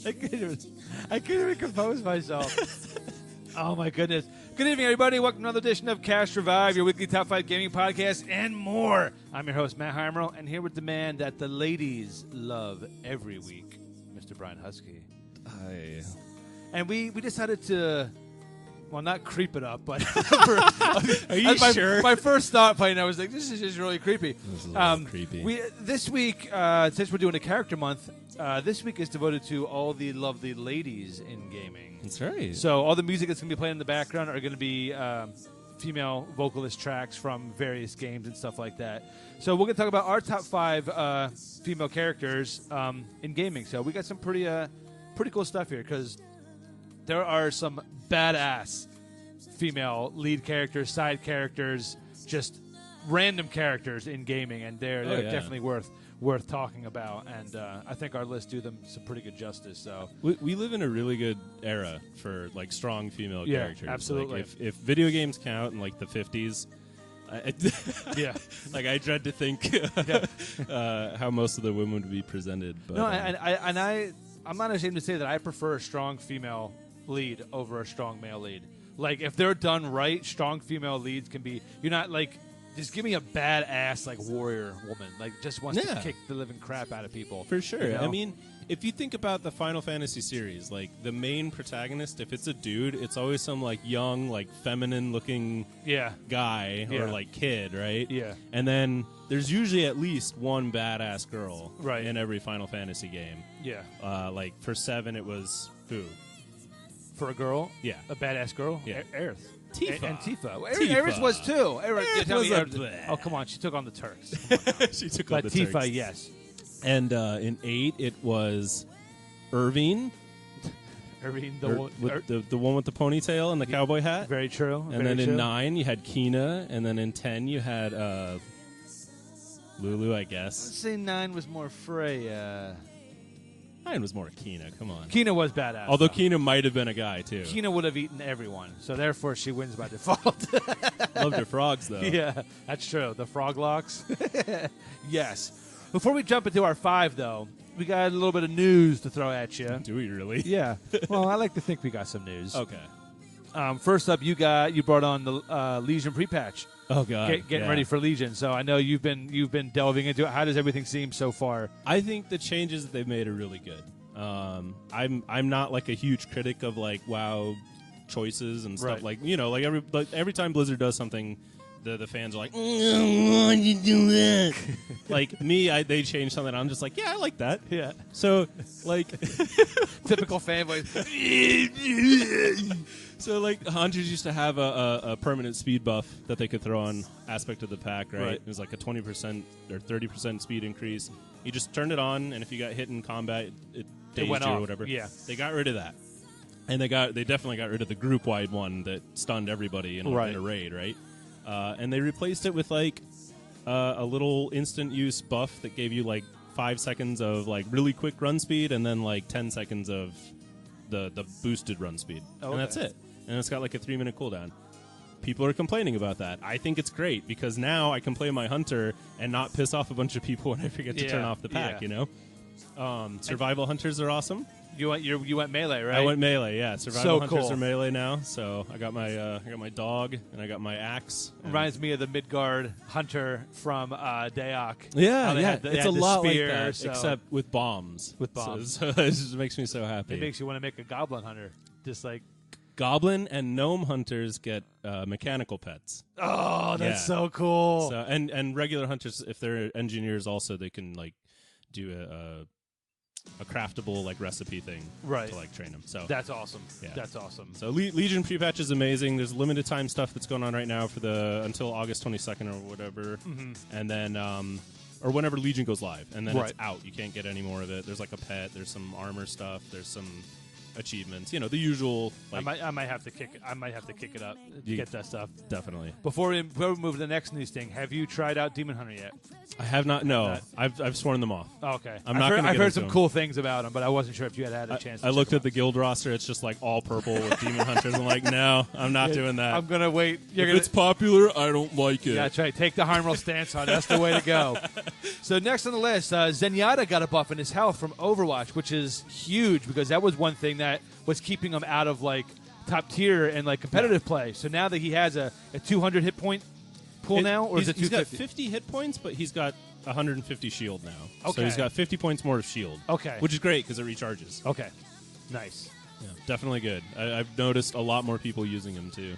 I couldn't even compose myself. Oh, my goodness. Good evening, everybody. Welcome to another edition of Cast Revive, your weekly top 5 gaming podcast, and more. I'm your host, Matt Heimerl, and here with the man that the ladies love every week, Mr. Brian Husky. Hi. And we decided to, well, not creep it up, but Are you sure? My first thought playing, I was like, this is just really creepy. This is a little creepy. This week, since we're doing a character month, this week is devoted to all the lovely ladies in gaming. That's right. So all the music that's going to be playing in the background are going to be female vocalist tracks from various games and stuff like that. So we're going to talk about our top 5 female characters in gaming. So we got some pretty cool stuff here because there are some badass female lead characters, side characters, just random characters in gaming, and they're definitely worth talking about. And I think our lists do them some pretty good justice. So we live in a really good era for like strong female characters. Absolutely. Like, if video games count in like the 50s, like I dread to think how most of the women would be presented. But, no, I'm not ashamed to say that I prefer a strong female lead over a strong male lead. Like, if they're done right, strong female leads can be, you're not like, just give me a badass like warrior woman, like just wants to kick the living crap out of people. For sure. You know? I mean, if you think about the Final Fantasy series, like the main protagonist, if it's a dude, it's always some like young, like feminine looking guy or like kid, right? Yeah. And then there's usually at least one badass girl right in every Final Fantasy game. Yeah. Like for 7, it was who? For a girl? Yeah. A badass girl? Yeah. Aerith. Tifa. And Tifa. Tifa. Aerith was too. Aerith come on, she took on the Turks. She took on but the Tifa, Turks. yes. And in 8, it was Irvine. Irvine, the one with the ponytail and the cowboy hat. Very true. And then in 9, you had Kina. And then in 10, you had Lulu, I guess. Let's say 9 was more Freya. 9 was more Kina. Come on. Kina was badass. Although Kina might have been a guy, too. Kina would have eaten everyone, so therefore she wins by default. Loved her frogs, though. Yeah, that's true. The frog locks. Yes. Before we jump into our 5, though, we got a little bit of news to throw at you. Do we really? Yeah. Well, I like to think we got some news. Okay. First up, you brought on the Legion pre-patch. Oh God, getting ready for Legion. So I know you've been delving into it. How does everything seem so far? I think the changes that they've made are really good. I'm not like a huge critic of like WoW choices and stuff. Right. Like every time Blizzard does something, the fans are like, why did you do that? Like me, they change something. I'm just like, yeah, I like that. Yeah. So like, typical fanboys. So, like, hunters used to have a permanent speed buff that they could throw on aspect of the pack, right? It was like a 20% or 30% speed increase. You just turned it on, and if you got hit in combat, it dazed went you off. or whatever. Yeah. They got rid of that. And they definitely got rid of the group-wide one that stunned everybody in a raid, right? And they replaced it with, like, a little instant-use buff that gave you, like, 5 seconds of, like, really quick run speed and then, like, 10 seconds of the boosted run speed. Okay. And that's it. And it's got like a 3-minute cooldown. People are complaining about that. I think it's great because now I can play my hunter and not piss off a bunch of people when I forget to turn off the pack. You know, survival hunters are awesome. You went melee, right? I went melee. Yeah, survival hunters cool. are melee now. So I got my dog and I got my axe. Reminds me of the Midgard hunter from Dayak. Yeah, they it's had a the lot spear, like that, so except with bombs. So it just makes me so happy. It makes you want to make a goblin hunter, just like. Goblin and gnome hunters get mechanical pets. Oh, that's so cool. So and regular hunters, if they're engineers, also they can like do a craftable like recipe thing to like train them. So that's awesome. Yeah. That's awesome. So Legion pre-patch is amazing. There's limited time stuff that's going on right now for until August 22nd or whatever, and then or whenever Legion goes live, and then it's out. You can't get any more of it. There's like a pet. There's some armor stuff. There's some achievements. You know, the usual. Like, I might have to kick it up to get that stuff. Definitely. Before we move to the next news thing, have you tried out Demon Hunter yet? I have not. No, I've sworn them off. Oh, okay. I've heard some cool things about them, but I wasn't sure if you had a chance. I looked at the guild roster. It's just like all purple with Demon Hunters. I'm like, no, I'm not doing that. I'm gonna wait. If it's popular, I don't like it. Yeah, that's right. Take the Heimrall stance on it. That's the way to go. So next on the list, Zenyatta got a buff in his health from Overwatch, which is huge because that was one thing that was keeping him out of like top tier and like competitive play. So now that he has a 200 hit point pool now, or is it 250? He's got 50 hit points, but he's got 150 shield now. Okay. So he's got 50 points more of shield. Okay. Which is great because it recharges. Okay. Nice. Yeah, definitely good. I've noticed a lot more people using him too.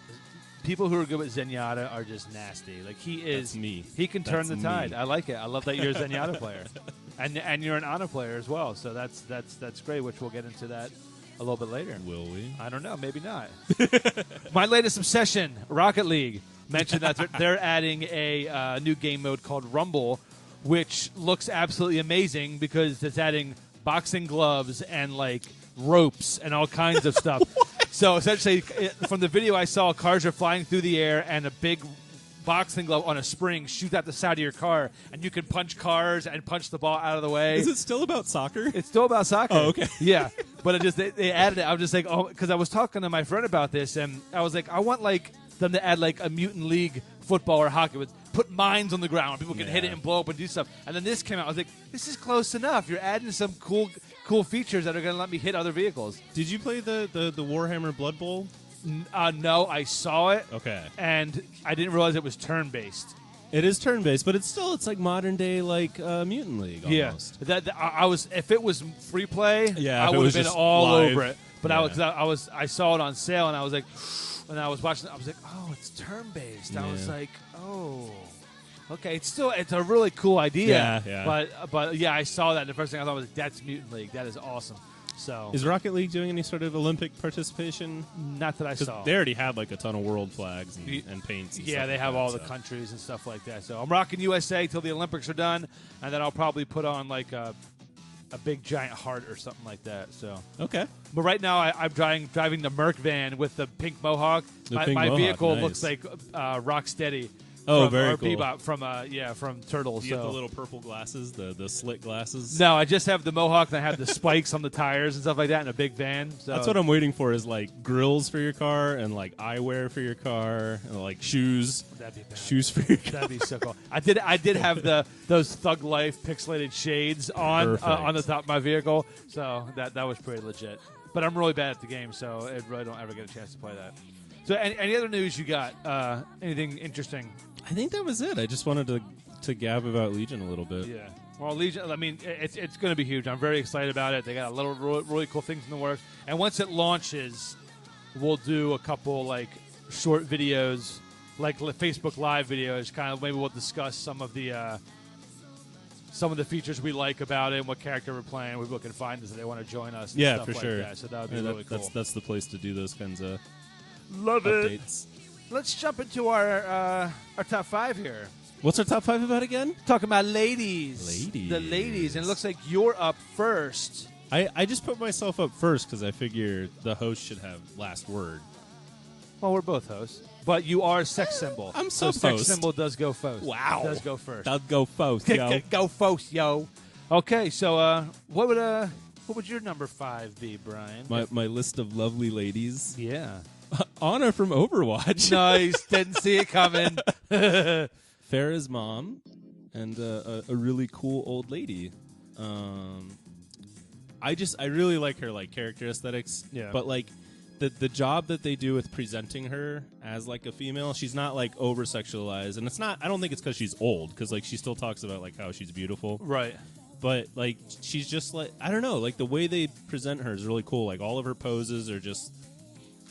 People who are good with Zenyatta are just nasty. Like he is. That's me. He can turn That's the tide. me. I like it. I love that you're a Zenyatta player, and you're an Ana player as well. So that's great. Which we'll get into that a little bit later. Will we? I don't know. Maybe not. My latest obsession, Rocket League, mentioned that they're adding a new game mode called Rumble, which looks absolutely amazing because it's adding boxing gloves and like ropes and all kinds of stuff. So essentially, from the video I saw, cars are flying through the air and a big boxing glove on a spring shoots out the side of your car, and you can punch cars and punch the ball out of the way. Is it still about soccer? It's still about soccer. Oh, okay. Yeah, but it just they added it. I was just like, oh, because I was talking to my friend about this, and I was like, I want like them to add like a mutant league football or hockey with put mines on the ground, people can hit it and blow up and do stuff. And then this came out. I was like, this is close enough. You're adding some cool features that are going to let me hit other vehicles. Did you play the Warhammer Blood Bowl? No, I saw it. Okay. And I didn't realize it was turn-based. It is turn-based, but it's like modern-day like Mutant League almost. Yeah. I was if it was free play, yeah, I would have been all live. over it. But I saw it on sale, and I was like, when I was watching it, I was like, oh, it's turn-based. Yeah. I was like, oh. Okay, it's a really cool idea. Yeah. But yeah, I saw that, and the first thing I thought was, that's Mutant League. That is awesome. So is Rocket League doing any sort of Olympic participation? Not that I saw. They already had like a ton of world flags and paints. And yeah, stuff they like have that, all the countries and stuff like that. So I'm rocking USA till the Olympics are done, and then I'll probably put on like a big giant heart or something like that. So okay. But right now I'm driving the Merc van with the pink Mohawk. My vehicle nice. looks like Rocksteady. Oh, from, very or cool. Bebop from Turtles. Do you have the little purple glasses, the slit glasses? No, I just have the Mohawk, and I have the spikes on the tires and stuff like that in a big van. So. That's what I'm waiting for is like grills for your car and like eyewear for your car and like shoes. That'd be bad. Shoes for your car. That'd be so cool. I did have those Thug Life pixelated shades on the top of my vehicle, so that was pretty legit. But I'm really bad at the game, so I really don't ever get a chance to play that. So any other news you got? Anything interesting? I think that was it. I just wanted to gab about Legion a little bit. Yeah. Well, Legion, I mean, it's going to be huge. I'm very excited about it. They got a little really cool things in the works. And once it launches, we'll do a couple, like, short videos, like Facebook Live videos, kind of maybe we'll discuss some of the features we like about it and what character we're playing. People can find us if they want to join us and yeah, stuff for like sure. that. So that would be really cool. That's the place to do those kinds of Love updates. It. Let's jump into our top 5 here. What's our top 5 about again? Talking about ladies. Ladies. The ladies. And it looks like you're up first. I just put myself up first because I figure the host should have last word. Well, we're both hosts. But you are a sex symbol. I'm so sex symbol does go first. Wow. Does go first. Does go first, yo. Go first, yo. Okay, so what would your number 5 be, Brian? My list of lovely ladies. Yeah. Ana from Overwatch. Nice. Didn't see it coming. Farah's mom and a really cool old lady. I really like her like character aesthetics. Yeah. But like the job that they do with presenting her as like a female, she's not like over sexualized, and it's not. I don't think it's because she's old, because like she still talks about like how she's beautiful. Right. But like she's just like, I don't know, like the way they present her is really cool. Like all of her poses are just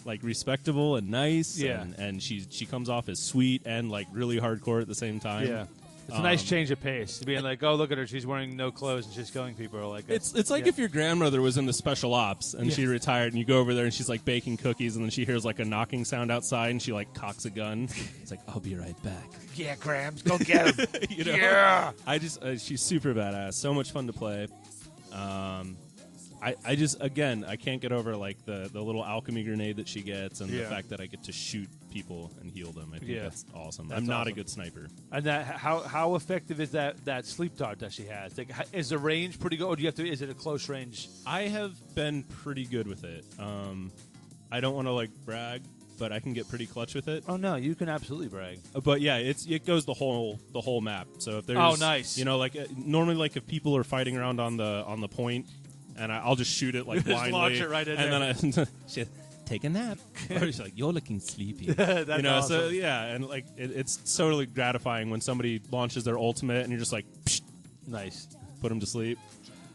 like respectable and nice. Yeah. And she comes off as sweet and like really hardcore at the same time. Yeah. It's a nice change of pace. Being like, oh, look at her. She's wearing no clothes and she's killing people. Like it's like if your grandmother was in the special ops and she retired and you go over there and she's like baking cookies and then she hears like a knocking sound outside and she like cocks a gun. It's like, I'll be right back. Yeah, Grams, go get him. You know? Yeah. I just she's super badass. So much fun to play. I just, again, I can't get over like the little alchemy grenade that she gets, and the fact that I get to shoot people and heal them. I think that's awesome. I'm not a good sniper. And that how effective is that sleep dart that she has? Like, is the range pretty good, or do you have to? Is it a close range? I have been pretty good with it. I don't want to like brag, but I can get pretty clutch with it. Oh no, you can absolutely brag. But yeah, it goes the whole map. So if there's nice. Like normally like if people are fighting around on the point, and I'll just shoot it like blindly, launch it right in and there. then I take a nap. Or she's like, you're looking sleepy. That's awesome. So yeah, and like it's totally gratifying when somebody launches their ultimate and you're just like, psh, nice, put them to sleep.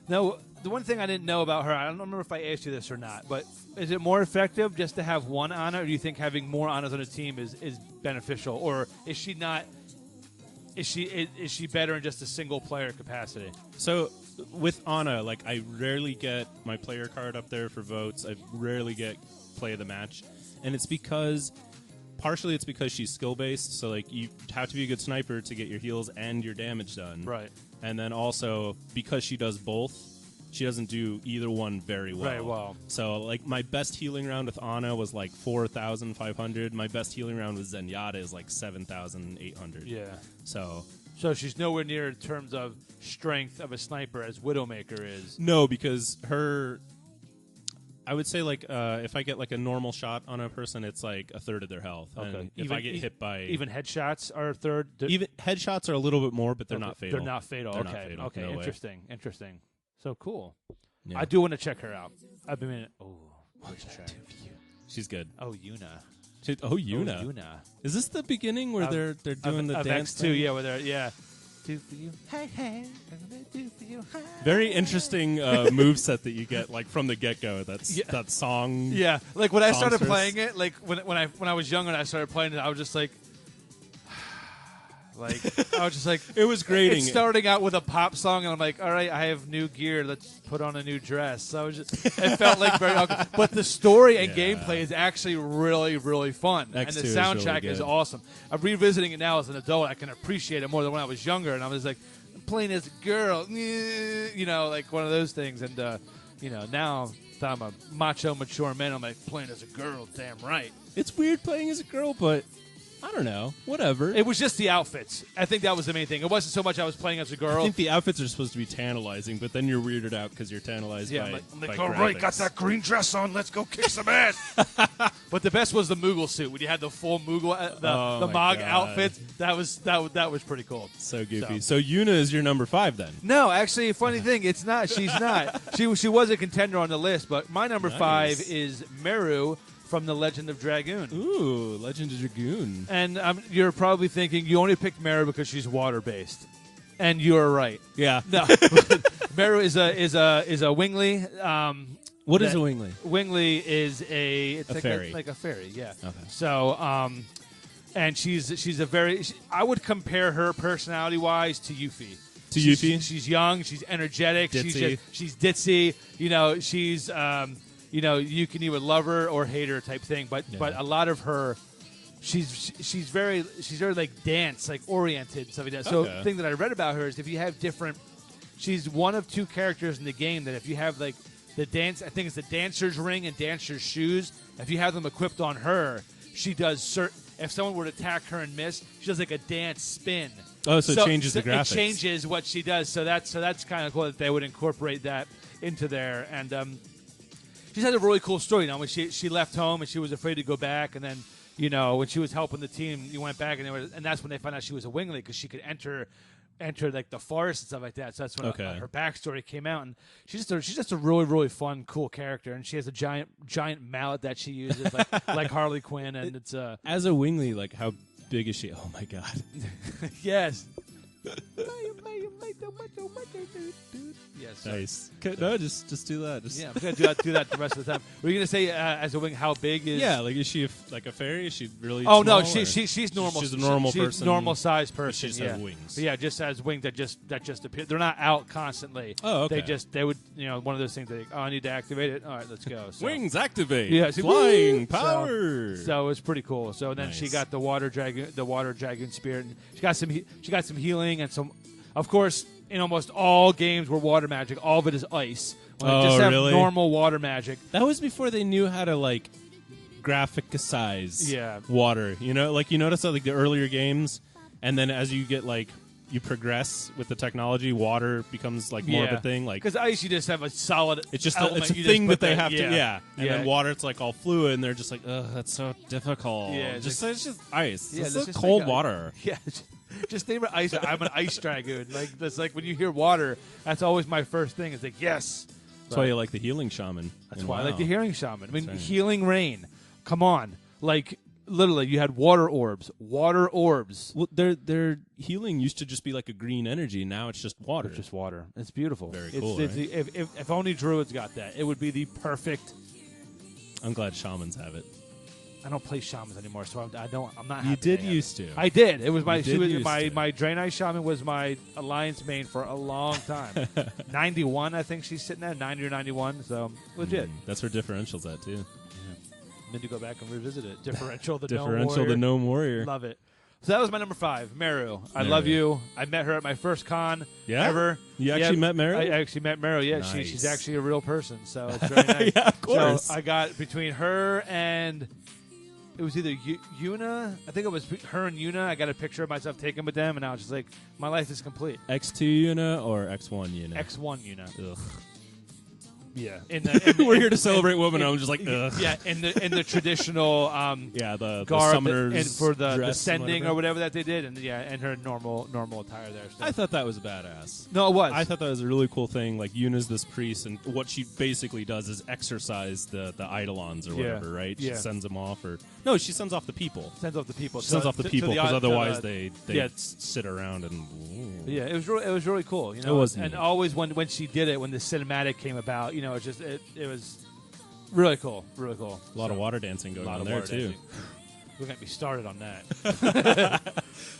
Now, the one thing I didn't know about her, I don't remember if I asked you this or not, but is it more effective just to have one Ana, or do you think having more Anas on a team is beneficial, or is she not? Is she better in just a single player capacity? So with Ana, like I rarely get my player card up there for votes. I rarely get play of the match, and it's because she's skill based. So like you have to be a good sniper to get your heals and your damage done. Right. And then also because she does both, she doesn't do either one very well. Very well. So like my best healing round with Ana was like 4,500. My best healing round with Zenyatta is like 7,800. Yeah. So she's nowhere near in terms of strength of a sniper as Widowmaker is. No, because I would say like if I get like a normal shot on a person, it's like a third of their health. Okay. And if I get hit by even headshots are a third. Even headshots are a little bit more, but they're not fatal. They're not fatal. They're okay. not fatal. Okay. No Interesting. So cool. Yeah. I do want to check her out. I've been. She's good. Oh, Yuna. Yuna. Is this the beginning where they're doing the dance X2, yeah, where they're do for you, hey, I'm gonna do for you, hey. Very interesting moveset that you get like from the get-go. That song. Yeah, like when I started songstress. playing it, like when I was younger and I started playing it, I was just like it was grating. It's starting out with a pop song, and I'm like, all right, I have new gear. Let's put on a new dress. So it felt like very awkward. But the story and gameplay is actually really, really fun. X2 and the is soundtrack really is good. awesome. I'm revisiting it now as an adult. I can appreciate it more than when I was younger. And I was like, I'm playing as a girl, like one of those things. And, now that I'm a macho, mature man, I'm like, playing as a girl, damn right. It's weird playing as a girl, but I don't know. Whatever. It was just the outfits. I think that was the main thing. It wasn't so much I was playing as a girl. I think the outfits are supposed to be tantalizing, but then you're weirded out because you're tantalized by I'm like, by all right, graphics. got that green dress on. Let's go kick some ass. But the best was the Moogle suit when you had the full Moogle, the my Mog God. outfit. That was pretty cool. So goofy. So Yuna is your number 5 then? No, actually, funny thing, it's not. She's not. She was a contender on the list, but my number 5 is Meru from The Legend of Dragoon. Ooh, Legend of Dragoon. And you're probably thinking you only picked Meru because she's water-based. And you're right. Yeah. No. Meru is a wingly. What is a wingly? Wingly is it's a like fairy. like a fairy, yeah. Okay. So, and she's a very. I would compare her personality-wise to Yuffie. Yuffie? She's young. She's energetic. Ditzy. She's ditzy. She's you can either love her or hate her type thing. But a lot of her. She's very like dance like oriented and stuff like that. So the thing that I read about her is if you have different, she's one of 2 characters in the game that if you have like the dance, I think it's the dancer's ring and dancer's shoes. If you have them equipped on her, she does certain. If someone were to attack her and miss, she does like a dance spin. Oh, so it changes the graphics. It changes what she does. So that's kind of cool that they would incorporate that into there. And she's had a really cool story. When she left home and she was afraid to go back, and then when she was helping the team, you went back, and that's when they found out she was a wingly because she could enter like the forest and stuff like that. So that's when her backstory came out, and she's just a really, really fun, cool character. And she has a giant mallet that she uses like Harley Quinn, and it's as a wingly, like how big is she? Oh my God! Yes. Yes. Nice. No, just do that. I'm gonna do that the rest of the time. Were you gonna say as a wing? How big is? Yeah, like is she like a fairy? Is she really? Oh small, no, she's normal. She's a normal person. She's a normal sized person. She just has wings. But yeah, just has wings that just appear. They're not out constantly. Oh, okay. They would one of those things. I need to activate it. All right, let's go. So. Wings activate. Yeah, flying power. So it's pretty cool. So then she got the water dragoon spirit. And she got some healing and some Of course, in almost all games where water magic, all of it is ice. When they just have really? normal water magic. That was before they knew how to like graphic-size water. You know, like you notice that like the earlier games, and then as you get like you progress with the technology, water becomes like more of a thing. Like because ice, you just have a solid. It's just element. it's a You thing just that they put have to. Yeah, and Yeah. then water, it's like all fluid, and they're just like, ugh, that's so difficult. Yeah, it's just ice. Yeah, it's let's just just cold make a- water. Yeah, just name it ice. I'm an ice dragoon. Like that's like when you hear water, that's always my first thing. It's like yes. That's why you like the healing shaman. That's And why I like the healing shaman. I mean, That's right. healing rain. Come on, like literally, you had water orbs. Water orbs. Well, their healing used to just be like a green energy. Now it's just water. It's just water. It's beautiful. Very It's- cool, it's right? if only druids got that, it would be the perfect. I'm glad shamans have it. I don't play shamans anymore, so I'm not. You happy did they have used to. I did. It was my. You She did was used my to. my Draenei shaman was my alliance main for a long time. 91, I think she's sitting at 90 or 91. So legit. That's where differential's at too. Need to go back and revisit it. Differential the Differential the gnome warrior. Love it. So that was my number 5, Meru. I Meru. love you. I met her at my first con ever. You actually met Meru? I actually met Meru. Yeah, Nice. she's actually a real person. So it's very nice. Yeah, of course. So I got between her and it was either Yuna. I think it was her and Yuna. I got a picture of myself taken with them, and I was just like, my life is complete. X2 Yuna or X1 Yuna? X1 Yuna. Ugh. Yeah, We're here to celebrate women. I'm just like, ugh. Yeah, in the traditional the garb summoners and for the dress sending and or whatever that they did, and and her normal attire there. So. I thought that was badass. No, it was. I thought that was a really cool thing. Like Yuna's this priest, and what she basically does is exorcise the Eidolons or whatever, right? Yeah. She sends them off, or no, she sends off the people. Sends off the people. She sends off the people because otherwise they sit around and. Yeah, it was really cool. You know, It was and neat. always when she did it, when the cinematic came about, you know, it was really cool, really cool. A lot of water dancing going on there too. We're gonna be started on that.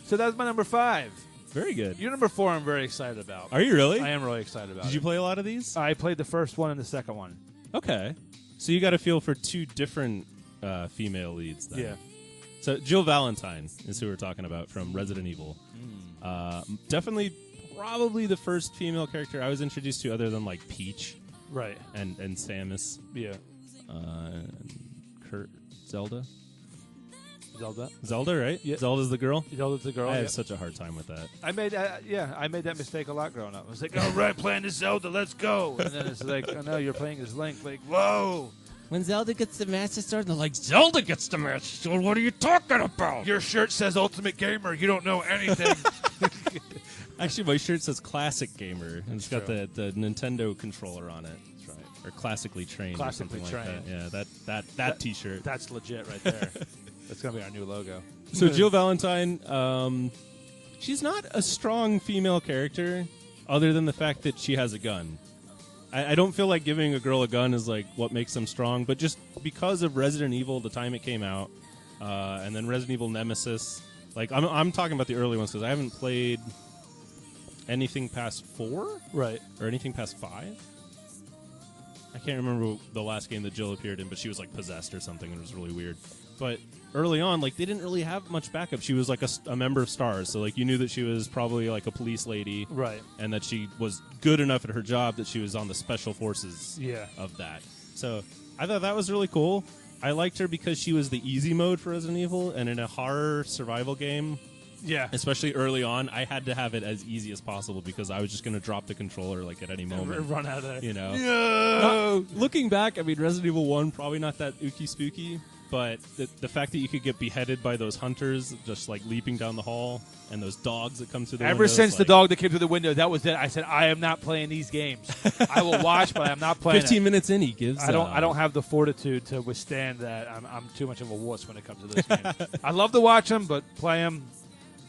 So that's my number 5. Very good. Your number 4, I'm very excited about. Are you really? I am really excited about. Did you play a lot of these? I played the first one and the second one. Okay, so you got a feel for 2 different female leads. Then. Yeah. So Jill Valentine is who we're talking about from Resident Evil. Definitely, probably the first female character I was introduced to, other than like Peach, Right. and Samus, Yeah. Kurt, Zelda, right? Yeah. Zelda's the girl. Zelda's the girl. I yeah. have such a hard time with that. I made that mistake a lot growing up. I was like, all right, playing as Zelda, let's go. And then it's like, oh no, you're playing as Link. Like, whoa. When Zelda gets the Master Sword, they're like, Zelda gets the Master Sword. What are you talking about? Your shirt says Ultimate Gamer. You don't know anything. Actually, my shirt says Classic Gamer, and it's got true. the Nintendo controller on it. That's right. Or Classically Trained Classically or something Trained. like that. Yeah, that T-shirt. That's legit right there. That's going to be our new logo. So Jill Valentine, she's not a strong female character other than the fact that she has a gun. I don't feel like giving a girl a gun is like what makes them strong, but just because of Resident Evil, the time it came out, and then Resident Evil Nemesis. Like I'm talking about the early ones because I haven't played anything past 4, Right. or anything past 5. I can't remember the last game that Jill appeared in, but she was like possessed or something, and it was really weird. But early on, like they didn't really have much backup. She was like a member of STARS, so like you knew that she was probably like a police lady, Right. and that she was good enough at her job that she was on the special forces Yeah. of that. So I thought that was really cool. I liked her because she was the easy mode for Resident Evil, and in a horror survival game, Yeah. especially early on, I had to have it as easy as possible because I was just going to drop the controller like at any moment. Run out of there. You know? No. Looking back, I mean, Resident Evil 1, probably not that ooky spooky, but the fact that you could get beheaded by those hunters just like leaping down the hall, and those dogs that come through the Ever windows, since the like, dog that came through the window, that was it. I said, I am not playing these games. I will watch, but I'm not playing 15 it. minutes in, he gives I don't have the fortitude to withstand that. I'm too much of a wuss when it comes to this game. I love to watch them, but play them,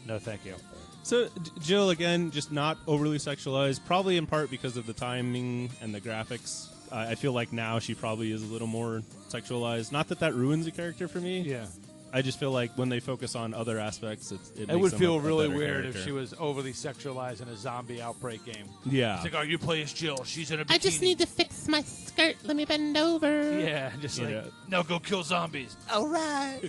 no thank you. So Jill, again, just not overly sexualized, probably in part because of the timing and the graphics. I feel like now she probably is a little more sexualized. Not that ruins a character for me. Yeah. I just feel like when they focus on other aspects, it It would makes them feel a really better weird character. if she was overly sexualized in a zombie outbreak game. Yeah. It's like, oh, you play as Jill. She's in a bikini. I just need to fix my skirt. Let me bend over. Yeah, just like, Yeah. no, go kill zombies. All right.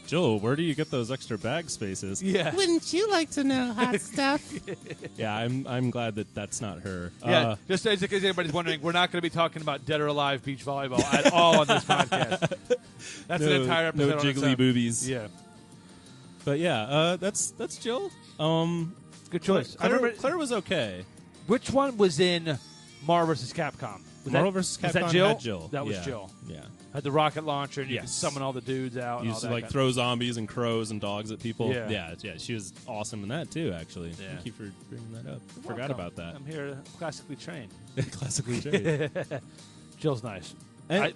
Jill, where do you get those extra bag spaces? Yeah. Wouldn't you like to know hot stuff? Yeah, I'm glad that that's not her. Yeah, just in case anybody's wondering, we're not going to be talking about Dead or Alive beach volleyball at all on this podcast. That's an entire episode. No on its jiggly own. boobies. Yeah, But yeah, that's Jill. good choice. I remember Claire was okay. which one was in Marvel vs. Capcom. Was Marvel vs. Capcom was that Jill? had Jill. That was Yeah. Jill. Yeah. Had the rocket launcher, and you Yes. could summon all the dudes out. You and used to all that like kind throw zombies and crows and dogs at people. Yeah. Yeah. She was awesome in that too. Actually, Yeah. thank you for bringing that up. You're Forgot welcome. about that. I'm here classically trained. Classically trained. Jill's nice. And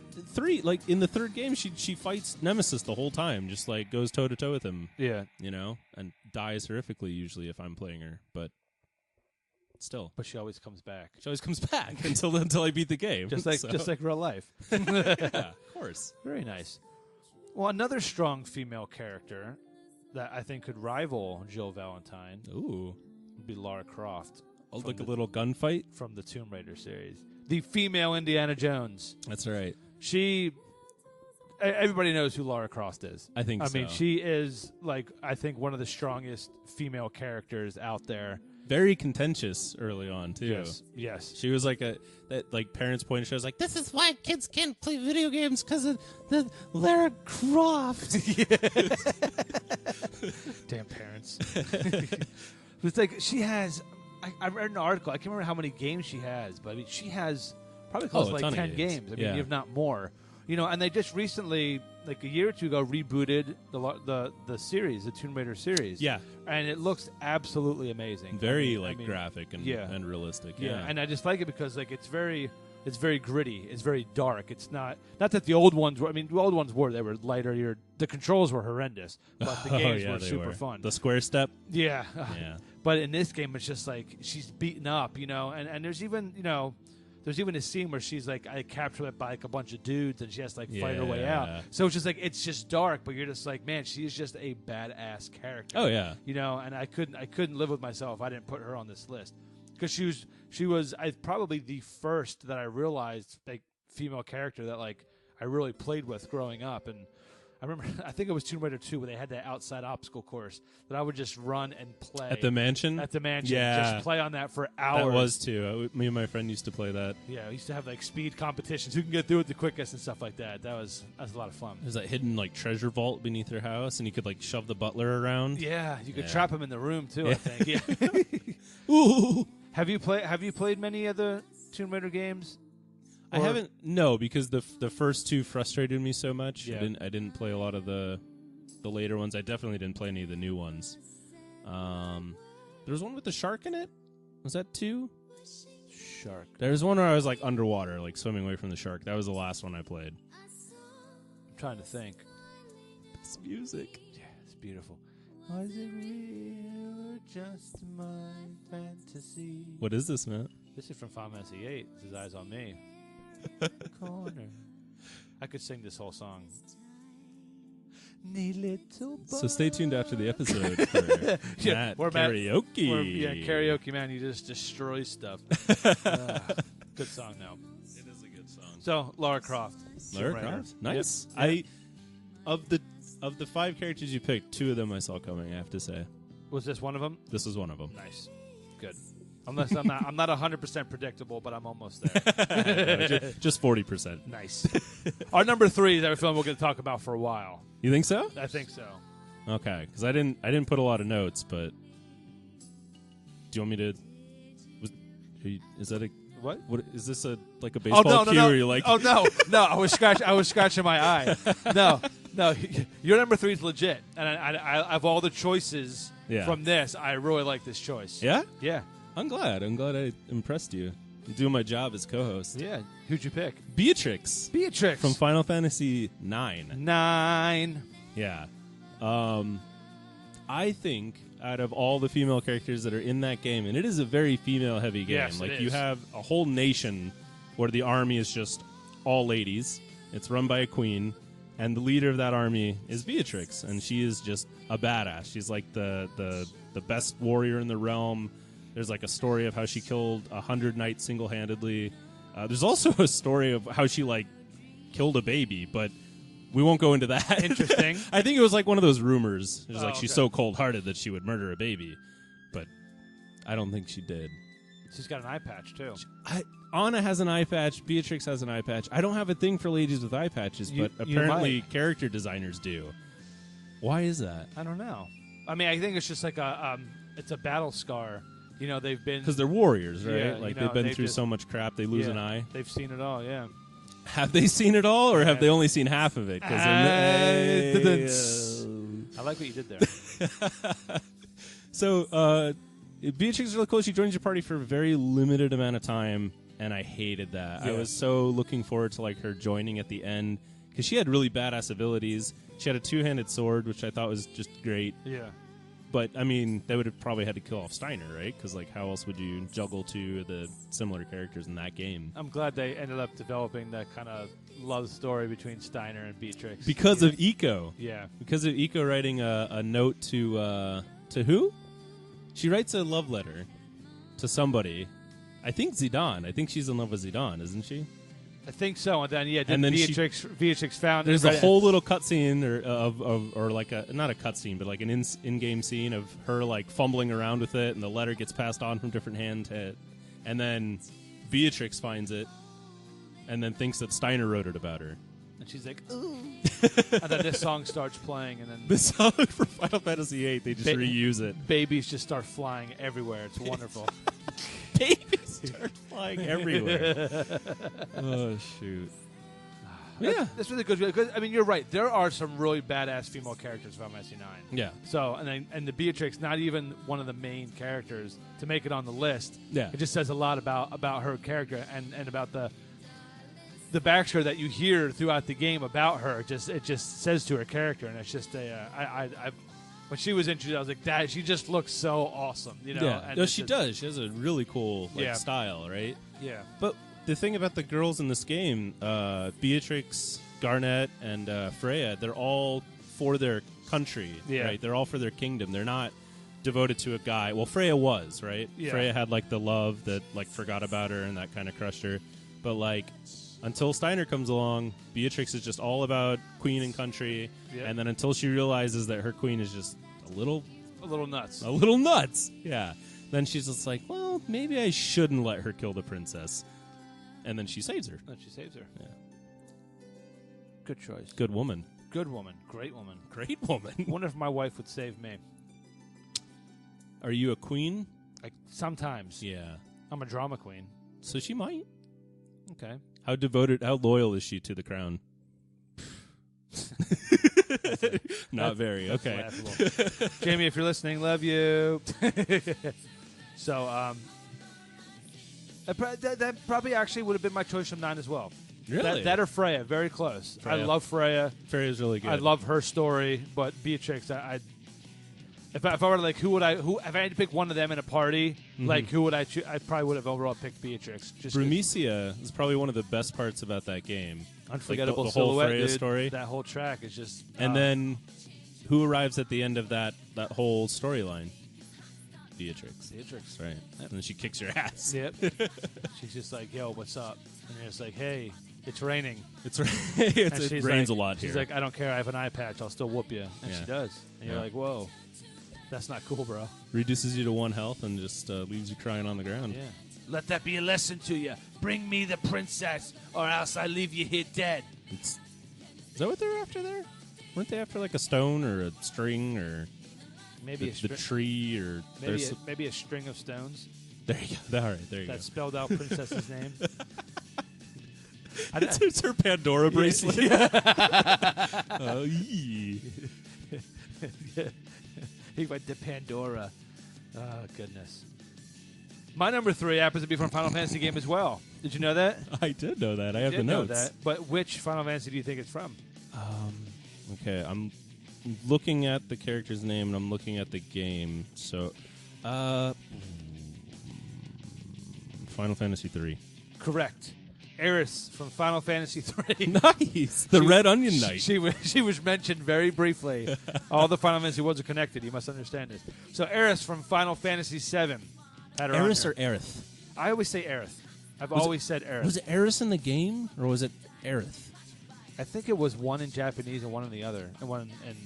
in the third game, she fights Nemesis the whole time, just like goes toe to toe with him. Yeah, And dies horrifically usually if I'm playing her, but still, but she always comes back. she always comes back until I beat the game. Just like So- just like real life. yeah, of course. Very nice. Well, another strong female character that I think could rival Jill Valentine Ooh, would be Lara Croft like a little gunfight. from the Tomb Raider series. The female Indiana Jones. That's right. Everybody knows who Lara Croft is. I think I so. mean, she is, I think one of the strongest female characters out there. Very contentious early on too. Yes. She was like parents pointed. She was like, This is why kids can't play video games because of the Lara Croft. Damn parents. It's like she has. I read an article. I can't remember how many games she has, but I mean, she has probably close to a like ton of 10 games. games. I mean, Yeah. if not more. And they just recently, like a year or two ago, rebooted the series, the Tomb Raider series. yeah, And it looks absolutely amazing. very I mean, graphic and yeah. and realistic. Yeah, and I just like it because it's very gritty. It's very dark. It's not that the old ones were. I mean, the old ones they were lighter. The controls were horrendous, but the games were they super fun. The square step. Yeah, Yeah. But in this game, it's just like she's beaten up, and there's even there's even a scene where she's like captured by like a bunch of dudes, and she has to fight her way out. Yeah. So it's just it's just dark, but you're just like, man, she's just a badass character. Oh yeah. And I couldn't live with myself if I didn't put her on this list because she was probably the first that I realized female character that I really played with growing up. And I remember, I think it was Tomb Raider 2 where they had that outside obstacle course that I would just run and play. At the mansion? Yeah. Just play on that for hours. That was too. Me and my friend used to play that. Yeah, we used to have speed competitions. Who can get through it the quickest and stuff like that. That was a lot of fun. There's that hidden treasure vault beneath her house, and you could shove the butler around. Yeah, you could Yeah. trap him in the room too, Yeah. I think. Yeah. Ooh. Have you played many of the Tomb Raider games? I haven't. No, because the first two frustrated me so much. Yeah. I didn't play a lot of the later ones. I definitely didn't play any of the new ones. There was one with the shark in it. Was that 2? Shark. There was one where I was underwater, swimming away from the shark. That was the last one I played. I'm trying to think. It's music. Yeah, it's beautiful. Was it real or just my fantasy? What is this, man? This is from Final Fantasy VIII. This is Eyes on Me. Corner. I could sing this whole song. Need little So stay tuned after the episode for Yeah, Matt we're Matt- karaoke. Karaoke, man. You just destroy stuff. Good song, though. It is a good song. So, Lara Croft. Lara Tomb Raider. Croft, nice. Yep. Of the 5 characters you picked, 2 of them I saw coming. I have to say, Was this one of them? this was one of them. Nice. Good. Unless I'm not 100% predictable, but I'm almost there. Just 40%. Nice. Our number 3 is our film we're going to talk about for a while. You think so? I think so. Okay, because I didn't put a lot of notes, but do you want me to? Is that a What? what? Is this a Oh baseball no, cue? no, Where no! you're like, Oh no, no! I was scratching my eye. No, your number 3 is legit, and I of all the choices Yeah. from this, I really like this choice. yeah. Yeah, I'm glad I impressed you. I'm doing my job as co-host. yeah. Who'd you pick? Beatrix Beatrix from Final Fantasy 9. 9. Yeah. I think out of all the female characters that are in that game, and it is a very female-heavy game. Yes, it you is. have a whole nation where the army is just all ladies. It's run by a queen, and the leader of that army is Beatrix, and she is just a badass. She's like the best warrior in the realm. There's a story of how she killed 100 knights single-handedly. There's also a story of how she killed a baby, but we won't go into that. Interesting. I think it was like one of those rumors. It was like she's okay. so cold-hearted that she would murder a baby, but I don't think she did. She's got an eye patch too. Anna has an eye patch. Beatrix has an eye patch. I don't have a thing for ladies with eye patches, but apparently character designers do. Why is that? I don't know. I mean, I think it's just like it's a battle scar. You know, they've been because they're warriors, right? Yeah, like you know, they've been they've through just- so much crap, they lose yeah, an eye. They've seen it all. Yeah. Have they seen it all, or have they only seen half of it? I like what you did there. So, Beatrix is really cool. She joins your party for a very limited amount of time, and I hated that. Yeah. I was so looking forward to like her joining at the end because she had really badass abilities. She had a two-handed sword, which I thought was just great. Yeah. But I mean, they would have probably had to kill off Steiner, right? Because like, how else would you juggle two of the similar characters in that game? I'm glad they ended up developing that kind of love story between Steiner and Beatrix. Because of Eco. Yeah. Because of Eco writing a note to who? She writes a love letter to somebody. I think Zidane. I think she's in love with Zidane, isn't she? I think so. And then And then Beatrix found There's read a it. whole little cutscene or like a not a cutscene, but like an in-game scene of her like fumbling around with it, and the letter gets passed on from different hand to, and then Beatrix finds it, and then thinks that Steiner wrote it about her. And she's like, ooh. And then this song starts playing, and then The song for Final Fantasy VIII, they just reuse it. babies just start flying everywhere. It's wonderful. Babies start flying everywhere. Oh shoot! Yeah, That's really good. Because, I mean, you're right. There are some really badass female characters from Final Fantasy IX. yeah, So, and the Beatrix, not even one of the main characters to make it on the list. Yeah. It just says a lot about her character and about the backstory that you hear throughout the game about her. It just says to her character, and it's just when she was introduced, I was like, that she just looks so awesome, you know. yeah. And No, it's she just- does. She has a really cool Yeah. style, right? Yeah. But the thing about the girls in this game, Beatrix, Garnet, and Freya, they're all for their country, Yeah. right? They're all for their kingdom. They're not devoted to a guy. Well, Freya was, right? Yeah. Freya had like the love that like forgot about her and that kind of crushed her. But like until Steiner comes along, Beatrix is just all about queen and country. Yeah. And then until she realizes that her queen is just a little nuts. yeah. Then she's just like, well, maybe I shouldn't let her kill the princess. And then she saves her. And she saves her. Yeah. Good choice. Good woman. Good woman. Great woman. Great woman. Wonder if my wife would save me. Are you a queen? Like sometimes. Yeah. I'm a drama queen. So she might. Okay. How devoted, how loyal is she to the crown? Not very. That's Okay. laughable. Jamie, if you're listening, love you. So, that probably actually would have been my choice from 9 as well. Really? That or Freya, very close. I Freya. love Freya. Freya's really good. I love her story, but Beatrix, if I were to like, if I had to pick one of them in a party, like who would I choose? I probably would have overall picked Beatrix. Just Brumesia is probably one of the best parts about that game. unforgettable like the whole silhouette, Freya dude. story. That whole track is just. And then who arrives at the end of that whole storyline? Beatrix. Beatrix. Right. And then she kicks your ass. Yep. She's just like, yo, what's up? And you're just like, hey, it's raining. It's right. And It she's rains like, a lot She's here. like, I don't care. I have an eye patch. I'll still whoop you. And Yeah. she does. And you're Yeah. like, whoa, that's not cool, bro. Reduces you to 1 health and just leaves you crying on the ground. Yeah. Let that be a lesson to you. Bring me the princess, or else I leave you here dead. Is that what they're after there? Weren't they after like a stone or a string or Maybe the tree or maybe a string of stones there you go. All right, there you that spelled out princess's name. go. It's her Pandora bracelet. Oh, yee. He went to Pandora. Oh, goodness. My number 3 happens to be from a Final Fantasy game as well. Did you know that? I did know that. I have the Did know notes. that. But which Final Fantasy do you think it's from? Okay, I'm looking at the character's name and I'm looking at the game. So, Final Fantasy 3. Correct. Eris from Final Fantasy 3. Nice. The Red Onion Knight. She was mentioned very briefly. All the Final Fantasy worlds are connected. You must understand this. So Eris from Final Fantasy 7. Had her on Eris here. or Aerith? I always say Aerith. I've always said Aerith. Was it Eris in the game or was it Aerith? I think it was one in Japanese and one in the other, and one in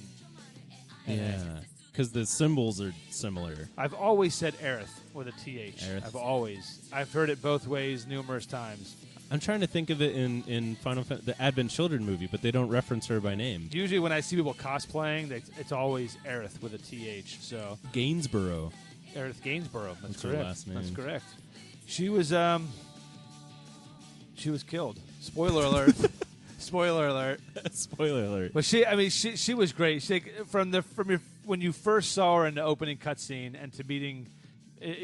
Yeah, because the symbols are similar. I've always said Aerith with a TH. Aerith. I've heard it both ways numerous times. I'm trying to think of it in the Advent Children movie, but they don't reference her by name. Usually when I see people cosplaying, it's always Aerith with a TH. So Gainsborough. Aerith Gainsborough. That's her correct. last name. That's correct. She was killed. Spoiler alert. Spoiler alert. Spoiler alert. But she was great. When you first saw her in the opening cutscene and to meeting,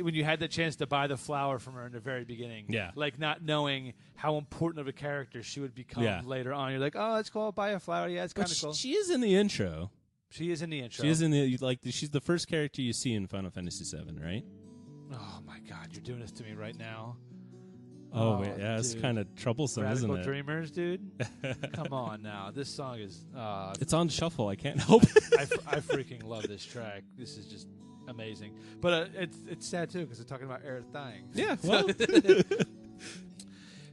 when you had the chance to buy the flower from her in the very beginning, like not knowing how important of a character she would become later on, you're like, oh, it's cool, buy a flower. Yeah, it's kind of cool. She is in the intro. She is in the intro. She is in she's the first character you see in Final Fantasy VII, right? Oh my God, you're doing this to me right now. Oh wait, yeah, it's kind of troublesome, isn't it? Radical Dreamers, dude. Come on now, this song is. It's on shuffle. I can't help it. I freaking love this track. This is just amazing. But it's sad too because they're talking about Aerith dying. Yeah. Well.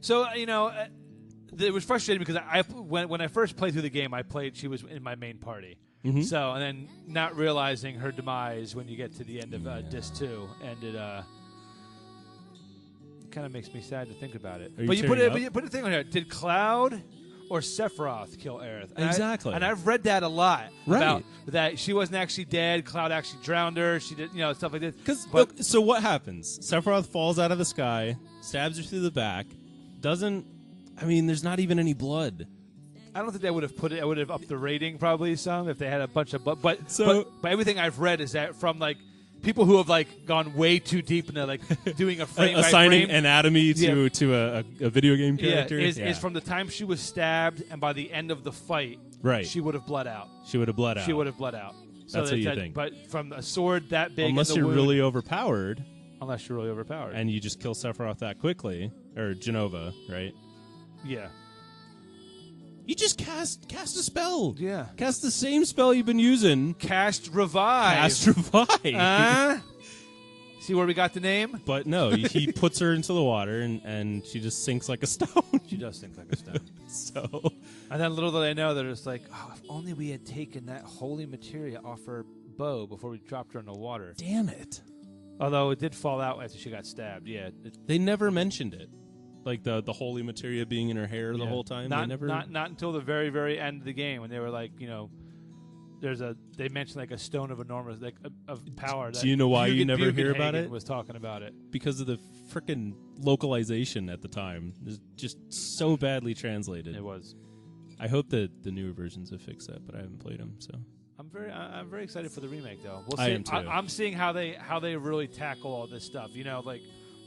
So it was frustrating because when I first played through the game, she was in my main party. Mm-hmm. So and then not realizing her demise when you get to the end of Disc 2, and it kind of makes me sad to think about it. But you put a thing on here. Did Cloud or Sephiroth kill Aerith? And exactly. And I've read that a lot about that she wasn't actually dead. Cloud actually drowned her. She did, stuff like this. So what happens? Sephiroth falls out of the sky, stabs her through the back. There's not even any blood. I don't think they would have put it. I would have upped the rating probably some if they had a bunch of blood. But everything I've read is that from people who have gone way too deep and they're doing a frame assigning by frame anatomy to a video game character is from the time she was stabbed and by the end of the fight, right? She would have bled out. She would have bled out. So that's what you think. But from a sword that big, unless you're really overpowered, and you just kill Sephiroth that quickly, or Genova, right? Yeah. You just cast a spell. Yeah. Cast the same spell you've been using. Cast Revive. See where we got the name? But no, he puts her into the water and she just sinks like a stone. She does sink like a stone. So, and then little do they know, they're just like, oh, if only we had taken that holy materia off her bow before we dropped her in the water. Damn it. Although it did fall out after she got stabbed. Yeah. They never mentioned it. Like the holy materia being in her hair the whole time. Not until the very, very end of the game when they were like, they mentioned a stone of enormous of power. Do you know why you never hear about it? Was talking about it because of the frickin' localization at the time. It's just so badly translated. It was. I hope that the newer versions have fixed that, but I haven't played them. So I'm very excited for the remake though. We'll see. I am too. I'm seeing how they really tackle all this stuff.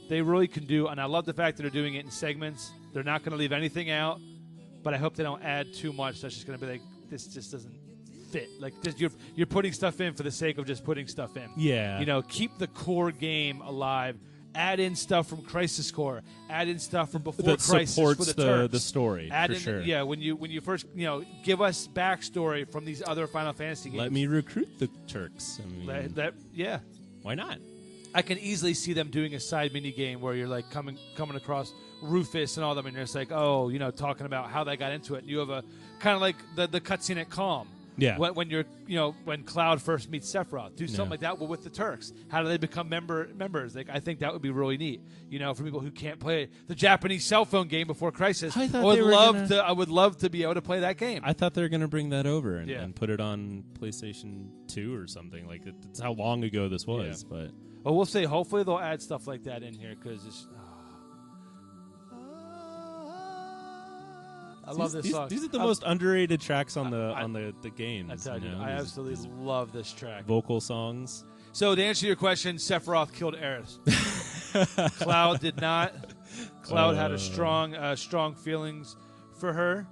They really can do, and I love the fact that they're doing it in segments. They're not going to leave anything out, but I hope they don't add too much. That's just going to be this just doesn't fit. You're putting stuff in for the sake of just putting stuff in. Yeah. Keep the core game alive. Add in stuff from Crisis Core. Add in stuff from before that Crisis supports for the Turks. The story. Add for in, sure. Yeah, when you first give us backstory from these other Final Fantasy games. Let me recruit the Turks. Yeah. Why not? I can easily see them doing a side mini game where you're coming across Rufus and all them, and you're just talking about how they got into it. And you have a kind of like the cutscene at Calm. Yeah. When you're when Cloud first meets Sephiroth, do something like that. Well, with the Turks, how do they become members? I think that would be really neat. For people who can't play the Japanese cell phone game before Crisis, I would love to be able to play that game. I thought they were going to bring that over and put it on PlayStation 2 or something. That's how long ago this was, but. Well, we'll see. Hopefully, they'll add stuff like that in here because it's. I love this song. These are the most underrated tracks on the games. I tell you, I absolutely love this track. Vocal songs. So to answer your question, Sephiroth killed Aerith. Cloud did not. Cloud had a strong feelings for her,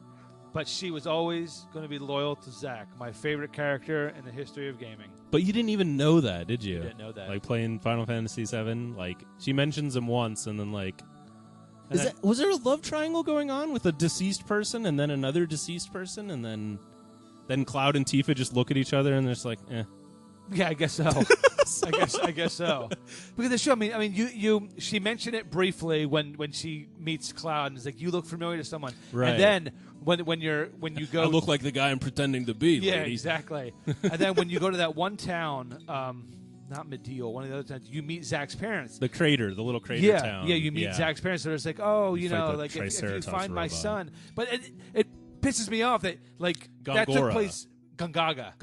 but she was always going to be loyal to Zack, my favorite character in the history of gaming. But you didn't even know that, did you? I didn't know that. Playing Final Fantasy VII, she mentions him once, and then was there a love triangle going on with a deceased person and then another deceased person, and then Cloud and Tifa just look at each other and they're just like, eh. Yeah, I guess so. I guess so. Because the show, I mean, she mentioned it briefly when she meets Cloud, and it's like, you look familiar to someone. Right. And then when you go, I look like the guy I'm pretending to be. yeah, lady. exactly. And then when you go to that one town, not Medill, one of the other towns, you meet Zach's parents. The little crater town. Yeah, you meet Zach's parents. So it's like, oh, you fight know, the like if you Triceratops find my robot. son, but it pisses me off that like that took Gongora. place. Gungaga.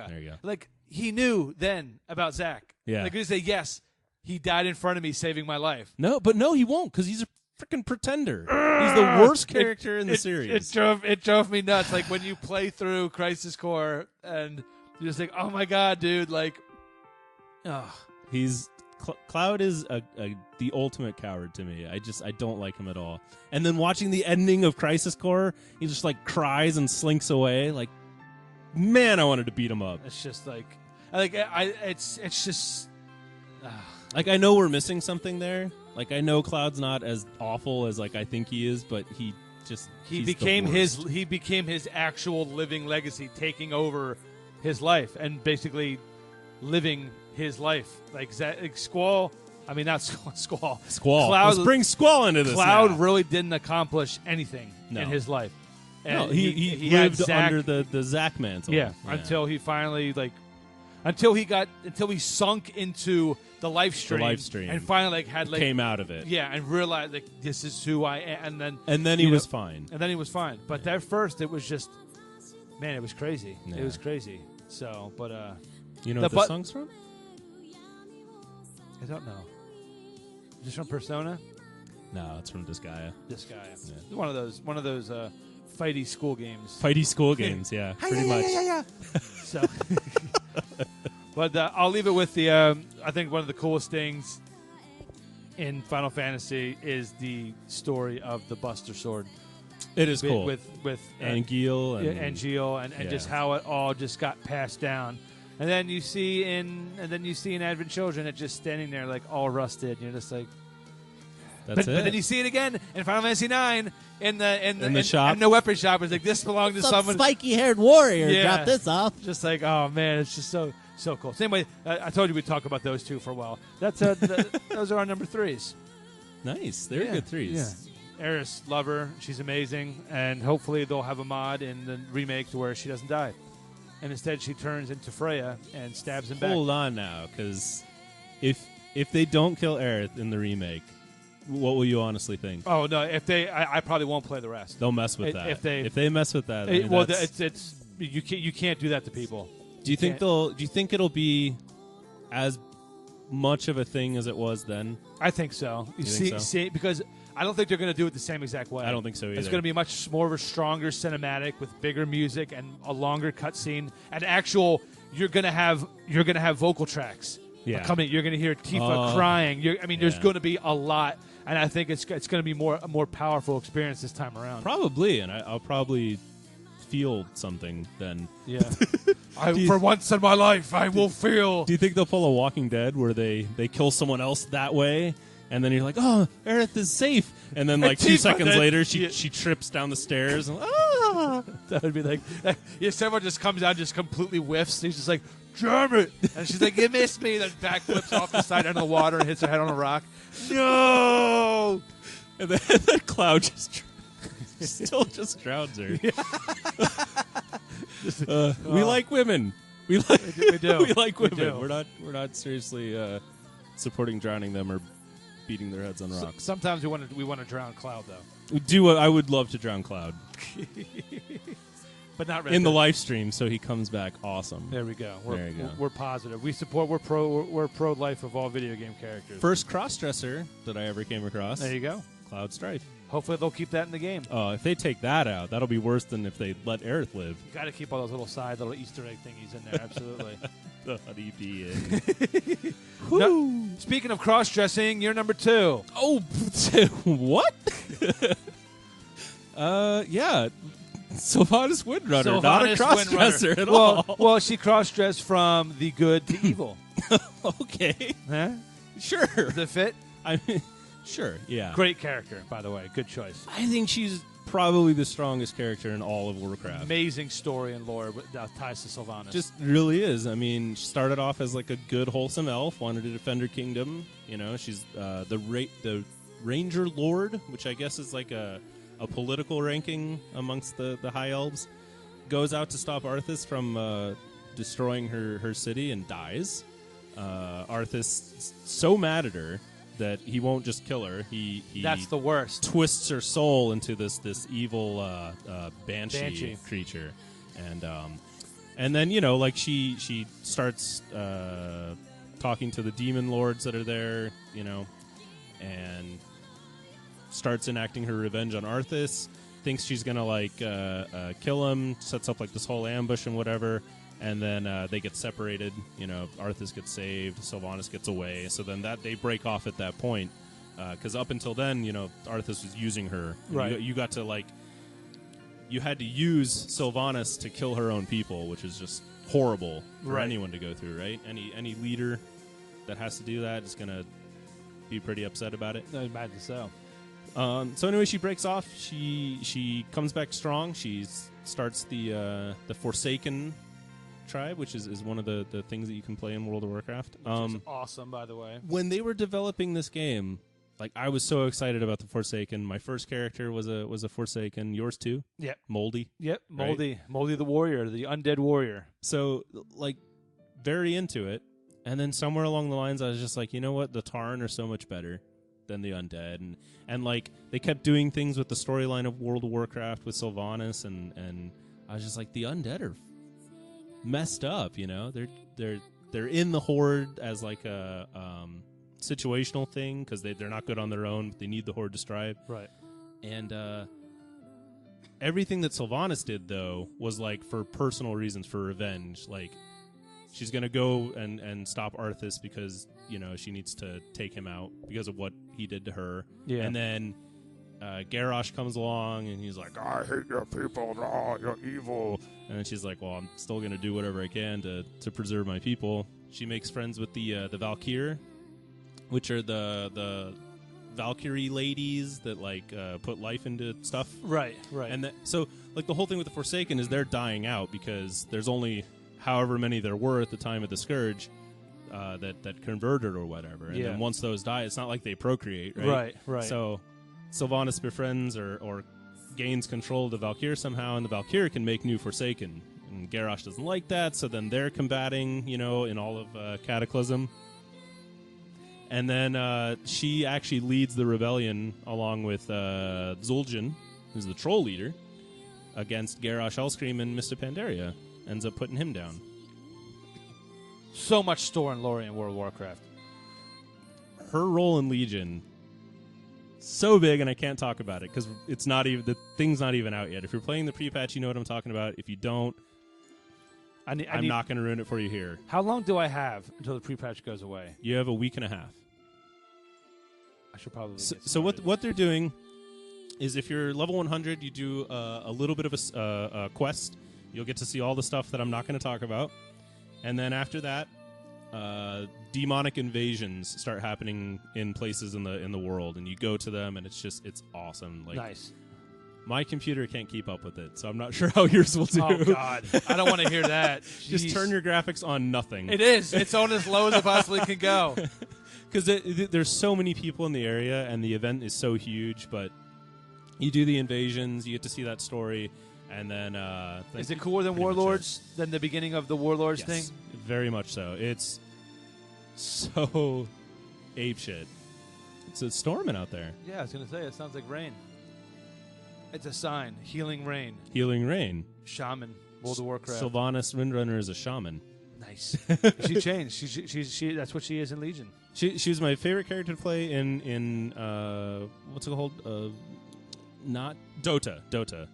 There you go. Like he knew then about Zach. Yeah. Like he would say, yes, he died in front of me, saving my life. No, he won't, because he's a freaking pretender. He's the worst character in the series. It drove me nuts. Like when you play through Crisis Core and you're just like, oh my god, dude, like, Cloud is the ultimate coward to me. I don't like him at all. And then watching the ending of Crisis Core, he just like cries and slinks away. Like, man, I wanted to beat him up. It's just it's just. Like, I know we're missing something there. Like, I know Cloud's not as awful as like I think he is, but he became his actual living legacy, taking over his life and basically living his life. Like Squall. I mean, not Squall. Squall. Cloud, Let's bring Squall into this. Cloud now. really didn't accomplish anything in his life. And no, he had lived Zach, under the Zach mantle. Yeah, until he finally until he sunk into the live stream, and finally had came out of it. Yeah, and realized like this is who I am, and then he was fine. And then he was fine. But that first, it was just, man, it was crazy. Yeah. It was crazy. So, but you know what this song's from? I don't know. Is this from Persona? No, it's from Disgaea. Disgaea. Yeah. One of those fighty school games. Fighty school games, yeah, pretty much. Yeah. So, but I'll leave it with the. I think one of the coolest things in Final Fantasy is the story of the Buster Sword. It is cool with Angeal and just how it all just got passed down. And then you see in Advent Children it just standing there like all rusted. You're just like, that's it. But then you see it again in Final Fantasy IX in the shop, in the weapon shop. It's like this belonged to someone. Spiky-haired warrior Yeah. dropped this off. Just like, oh man, it's just so cool. Same way, I told you we'd talk about those two for a while. That's those are our number threes. Nice, they're good threes. Yeah. Eris, love her. She's amazing, and hopefully they'll have a mod in the remake to where she doesn't die. And instead, she turns into Freya and stabs him back. Hold on now, because if they don't kill Aerith in the remake, what will you honestly think? Oh no! If they, I probably won't play the rest. They'll mess with that. If they mess with that, it's you can't do that to people. Do you think it'll be as much of a thing as it was then? I think so. See, because I don't think they're going to do it the same exact way. I don't think so either. It's going to be much more of a stronger cinematic with bigger music and a longer cutscene. And you're going to have vocal tracks. Yeah. Coming. You're going to hear Tifa crying. There's going to be a lot, and I think it's going to be a more powerful experience this time around. Probably, and I'll probably feel something then. Yeah. For once in my life, I will feel. Do you think they'll pull a Walking Dead where they kill someone else that way? And then you're like, oh, Aerith is safe. And then, like, 2 seconds later, she trips down the stairs. And, that would be like, someone just comes out and just completely whiffs. He's just like, damn it. And she's like, you missed me. Then backflips off the side into the water and hits her head on a rock. No! And then Cloud still just drowns her. Yeah. We like women. We do. We like women. Do. We're not seriously supporting drowning them or beating their heads on rocks. Sometimes we want to drown Cloud though. I would love to drown Cloud, but not in the live stream, so he comes back awesome. There we go. There you go. We're positive. We support. We're pro life of all video game characters. First cross-dresser that I ever came across. There you go. Cloud Strife. Hopefully they'll keep that in the game. Oh, if they take that out, that'll be worse than if they let Aerith live. You got to keep all those little Easter egg thingies in there. Absolutely. The honeybee. No, speaking of cross-dressing, you're number 2. Oh, what? Yeah. Sylvanas Windrunner, not a cross-dresser at all. Well, she cross-dressed from the good to evil. Okay. Huh? Sure. Does it fit? I mean, sure, yeah. Great character, by the way. Good choice. I think she's probably the strongest character in all of Warcraft. Amazing story and lore that ties to Sylvanas. Just really is. I mean, she started off as like a good, wholesome elf, wanted to defend her kingdom. You know, she's the Ranger Lord, which I guess is like a political ranking amongst the High Elves. Goes out to stop Arthas from destroying her city and dies. Arthas so mad at her that he won't just kill her. He That's the worst. Twists her soul into this evil banshee creature, and then like she starts talking to the demon lords that are there, and starts enacting her revenge on Arthas. Thinks she's gonna kill him. Sets up like this whole ambush and whatever. And then they get separated. Arthas gets saved. Sylvanas gets away. So then they break off at that point. Because up until then, Arthas was using her. Right. You got to you had to use Sylvanas to kill her own people, which is just horrible for anyone to go through, right? Any leader that has to do that is gonna be pretty upset about it. I imagine so. So anyway, she breaks off. She comes back strong. She starts the Forsaken tribe, which is one of the things that you can play in World of Warcraft. Which is awesome, by the way. When they were developing this game, I was so excited about the Forsaken. My first character was a Forsaken. Yours too? Yep. Moldy. Yep. Moldy. Right? Moldy the warrior, the undead warrior. So very into it. And then somewhere along the lines, I was just like, you know what? The Tarn are so much better than the undead, and they kept doing things with the storyline of World of Warcraft with Sylvanas, and I was just like, the undead are messed up, they're in the Horde as like a situational thing because they're not good on their own, but they need the Horde to strive, right? And everything that Sylvanas did though was for personal reasons, for revenge. She's gonna go and stop Arthas because she needs to take him out because of what he did to her. Yeah. And then Garrosh comes along and he's like, I hate your people, you're evil. And then she's like, well, I'm still gonna do whatever I can to preserve my people. She makes friends with the Valkyr, which are the Valkyrie ladies that put life into stuff. Right. And so the whole thing with the Forsaken is they're dying out because there's only however many there were at the time of the Scourge that converted or whatever. And then once those die, it's not like they procreate, right? Right. So Sylvanas befriends or gains control of the Valkyr somehow, and the Valkyr can make new Forsaken. And Garrosh doesn't like that, so then they're combating, in all of Cataclysm. And then she actually leads the rebellion along with Zul'jin, who's the troll leader, against Garrosh, Hellscream, and Mr. Pandaria. Ends up putting him down. So much store and lore in World of Warcraft. Her role in Legion, so big, and I can't talk about it because it's not even, the thing's not even out yet. If you're playing the pre-patch, you know what I'm talking about. If you don't, I'm not going to ruin it for you here. How long do I have until the pre-patch goes away? You have a week and a half. I should probably. So what they're doing is, if you're level 100, you do a little bit of a quest. You'll get to see all the stuff that I'm not going to talk about. And then after that, demonic invasions start happening in places in the world, and you go to them, and it's awesome. Nice. My computer can't keep up with it, so I'm not sure how yours will do. Oh, God. I don't want to hear that. Just turn your graphics on nothing. It is. It's on as low as it possibly can go. Because there's so many people in the area, and the event is so huge, but you do the invasions, you get to see that story. And then, is it cooler than Warlords, than the beginning of the Warlords thing? Very much so. It's so apeshit. It's storming out there. Yeah, I was gonna say it sounds like rain. It's a sign. Healing rain. Healing rain. Shaman. World of Warcraft. Sylvanas Windrunner is a shaman. Nice. She changed. She that's what she is in Legion. She was my favorite character to play in what's it called? Not Dota. Dota.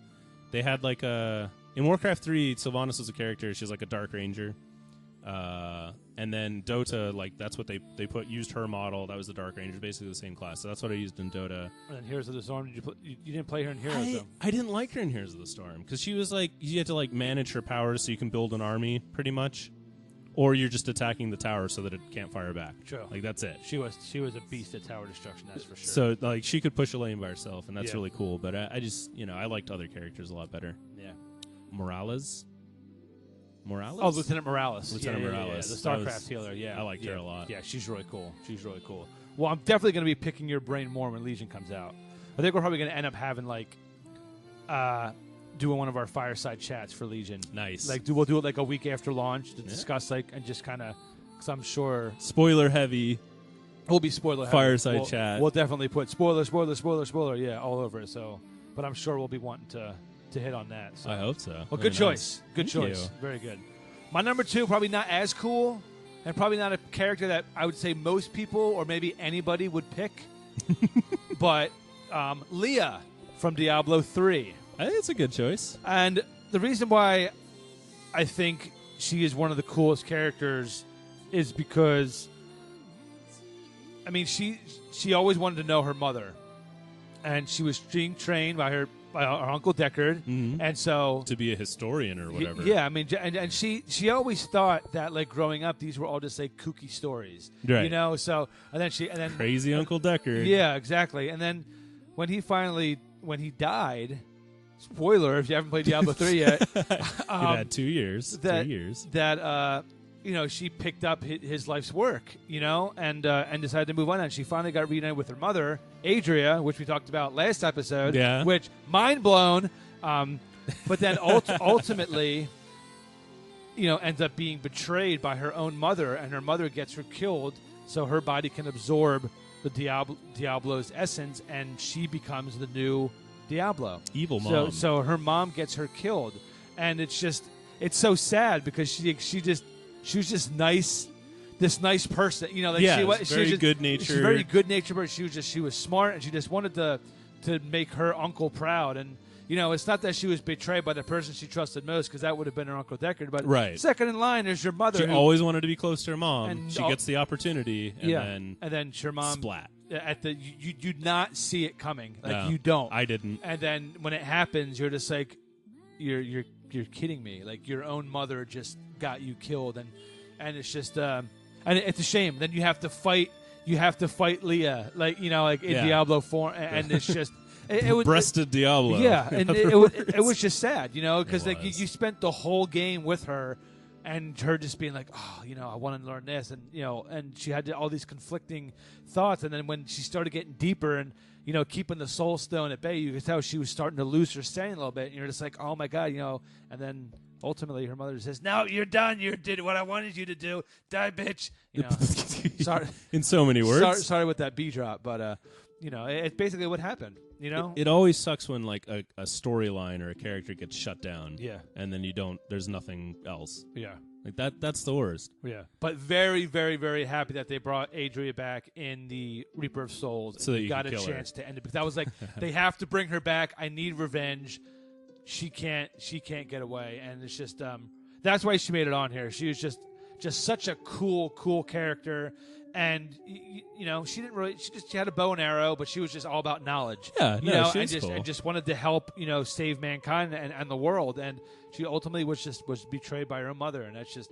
They had in Warcraft 3, Sylvanas was a character. She's like a Dark Ranger. And then Dota, that's what they used her model. That was the Dark Ranger, basically the same class. So that's what I used in Dota. And then Heroes of the Storm, you didn't play her in Heroes, though. I didn't like her in Heroes of the Storm because she was you had to manage her powers so you can build an army, pretty much. or you're just attacking the tower so that it can't fire back. True. Like that's it. She was a beast at tower destruction. That's for sure. So like she could push a lane by herself, and that's Yeah. really cool. But I just I liked other characters a lot better. yeah. Morales. Oh, Lieutenant Morales. Lieutenant Morales. The StarCraft healer. Yeah, I liked her a lot. Yeah, she's really cool. Well, I'm definitely going to be picking your brain more when Legion comes out. I think we're probably going to end up having doing one of our fireside chats for Legion. Nice. Like, we'll do it like a week after launch to discuss and just kind of, because I'm sure spoiler heavy. We'll be spoiler heavy. Fireside chat. We'll definitely put spoiler, yeah, all over it. So, but I'm sure we'll be wanting to hit on that. So. I hope so. Well, Very good choice. nice. Good Thank choice. you. Very good. My number 2, probably not as cool, and probably not a character that I would say most people or maybe anybody would pick, but Leah from Diablo 3. I think it's a good choice. And the reason why I think she is one of the coolest characters is because, I mean, she always wanted to know her mother, and she was being trained by her Uncle Deckard, and so to be a historian or whatever. Yeah, I mean, and she always thought that like growing up, these were all just like kooky stories, right? You know, so and then crazy Uncle Deckard. Yeah, exactly. And then when he died, spoiler if you haven't played Diablo 3 yet, He'd had 2 years. 3 years. That she picked up his life's work, and decided to move on. And she finally got reunited with her mother, Adria, which we talked about last episode. Yeah. Which, mind blown. But then ultimately, ends up being betrayed by her own mother, and her mother gets her killed so her body can absorb the Diablo's essence, and she becomes the new Diablo. Evil mom. So her mom gets her killed, and it's so sad because she was just nice, this nice person, she was very good natured. She's very good natured, but she was smart, and she just wanted to make her uncle proud. And it's not that she was betrayed by the person she trusted most, because that would have been her Uncle Deckard. But right. Second in line is your mother. She always wanted to be close to her mom. And she gets the opportunity, and then her mom splat. You do not see it coming. Like No, you don't. I didn't. And then when it happens, you're just like, you're kidding me. Like your own mother just got you killed, and it's just and it's a shame. Then you have to fight Leah, like in Diablo 4, and it's just it breasted Diablo. Yeah, and it was just sad, because like you spent the whole game with her, and her just being like, I want to learn this, and she had all these conflicting thoughts, and then when she started getting deeper and keeping the soul stone at bay, you could tell she was starting to lose her sanity a little bit, and you're just like, oh my god, and then ultimately her mother says, no, you're done, you did what I wanted you to do, die bitch. Sorry in so many words. Sorry with that B drop, but it's basically what happened. It always sucks when like a storyline or a character gets shut down. Yeah. And then there's nothing else. Yeah. Like that's the worst. Yeah. But very, very, very happy that they brought Adria back in the Reaper of Souls. So that you got could a kill chance to end it. Because that was like, they have to bring her back. I need revenge. She can't get away. And it's just that's why she made it on here. She was just such a cool character. And she didn't really. She had a bow and arrow, but she was just all about knowledge. Yeah, and just wanted to help save mankind and the world. And she ultimately was betrayed by her mother, and that's just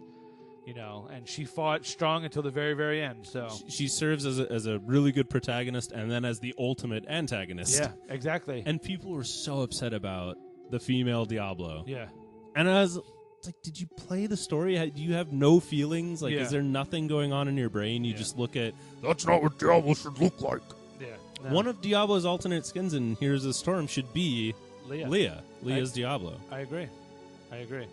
and she fought strong until the very, very end. So she serves as a really good protagonist, and then as the ultimate antagonist. Yeah, exactly. And people were so upset about the female Diablo. Yeah, and it's like, did you play the story? Do you have no feelings? Like, is there nothing going on in your brain? You just look at, that's not what Diablo should look like. Yeah. No. One of Diablo's alternate skins in Heroes of the Storm should be Leah. Leah's Diablo. I agree.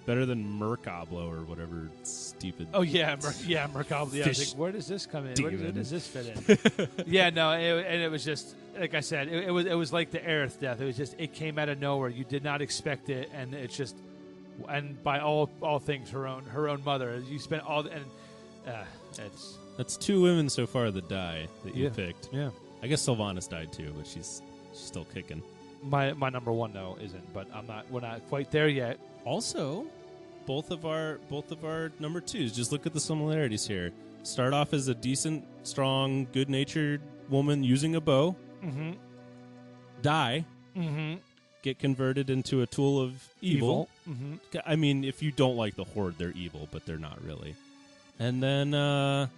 Better than Mercablo or whatever stupid. Oh, yeah. Mercablo. Yeah, I was like, where does this come in? Where does this fit in? Yeah, no, and it was just, like I said, it was like the Aerith death. It was just, it came out of nowhere. You did not expect it, and it's just, and by all things, her own mother. You spent all, that's 2 women so far that die that you picked. Yeah, I guess Sylvanas died too, but she's still kicking. My number 1 though isn't, but we're not quite there yet. Also, both of our number 2s. Just look at the similarities here. Start off as a decent, strong, good-natured woman using a bow. Mm-hmm. Die. Mm-hmm. Get converted into a tool of evil. Mm-hmm. I mean, if you don't like the Horde, they're evil, but they're not really. And then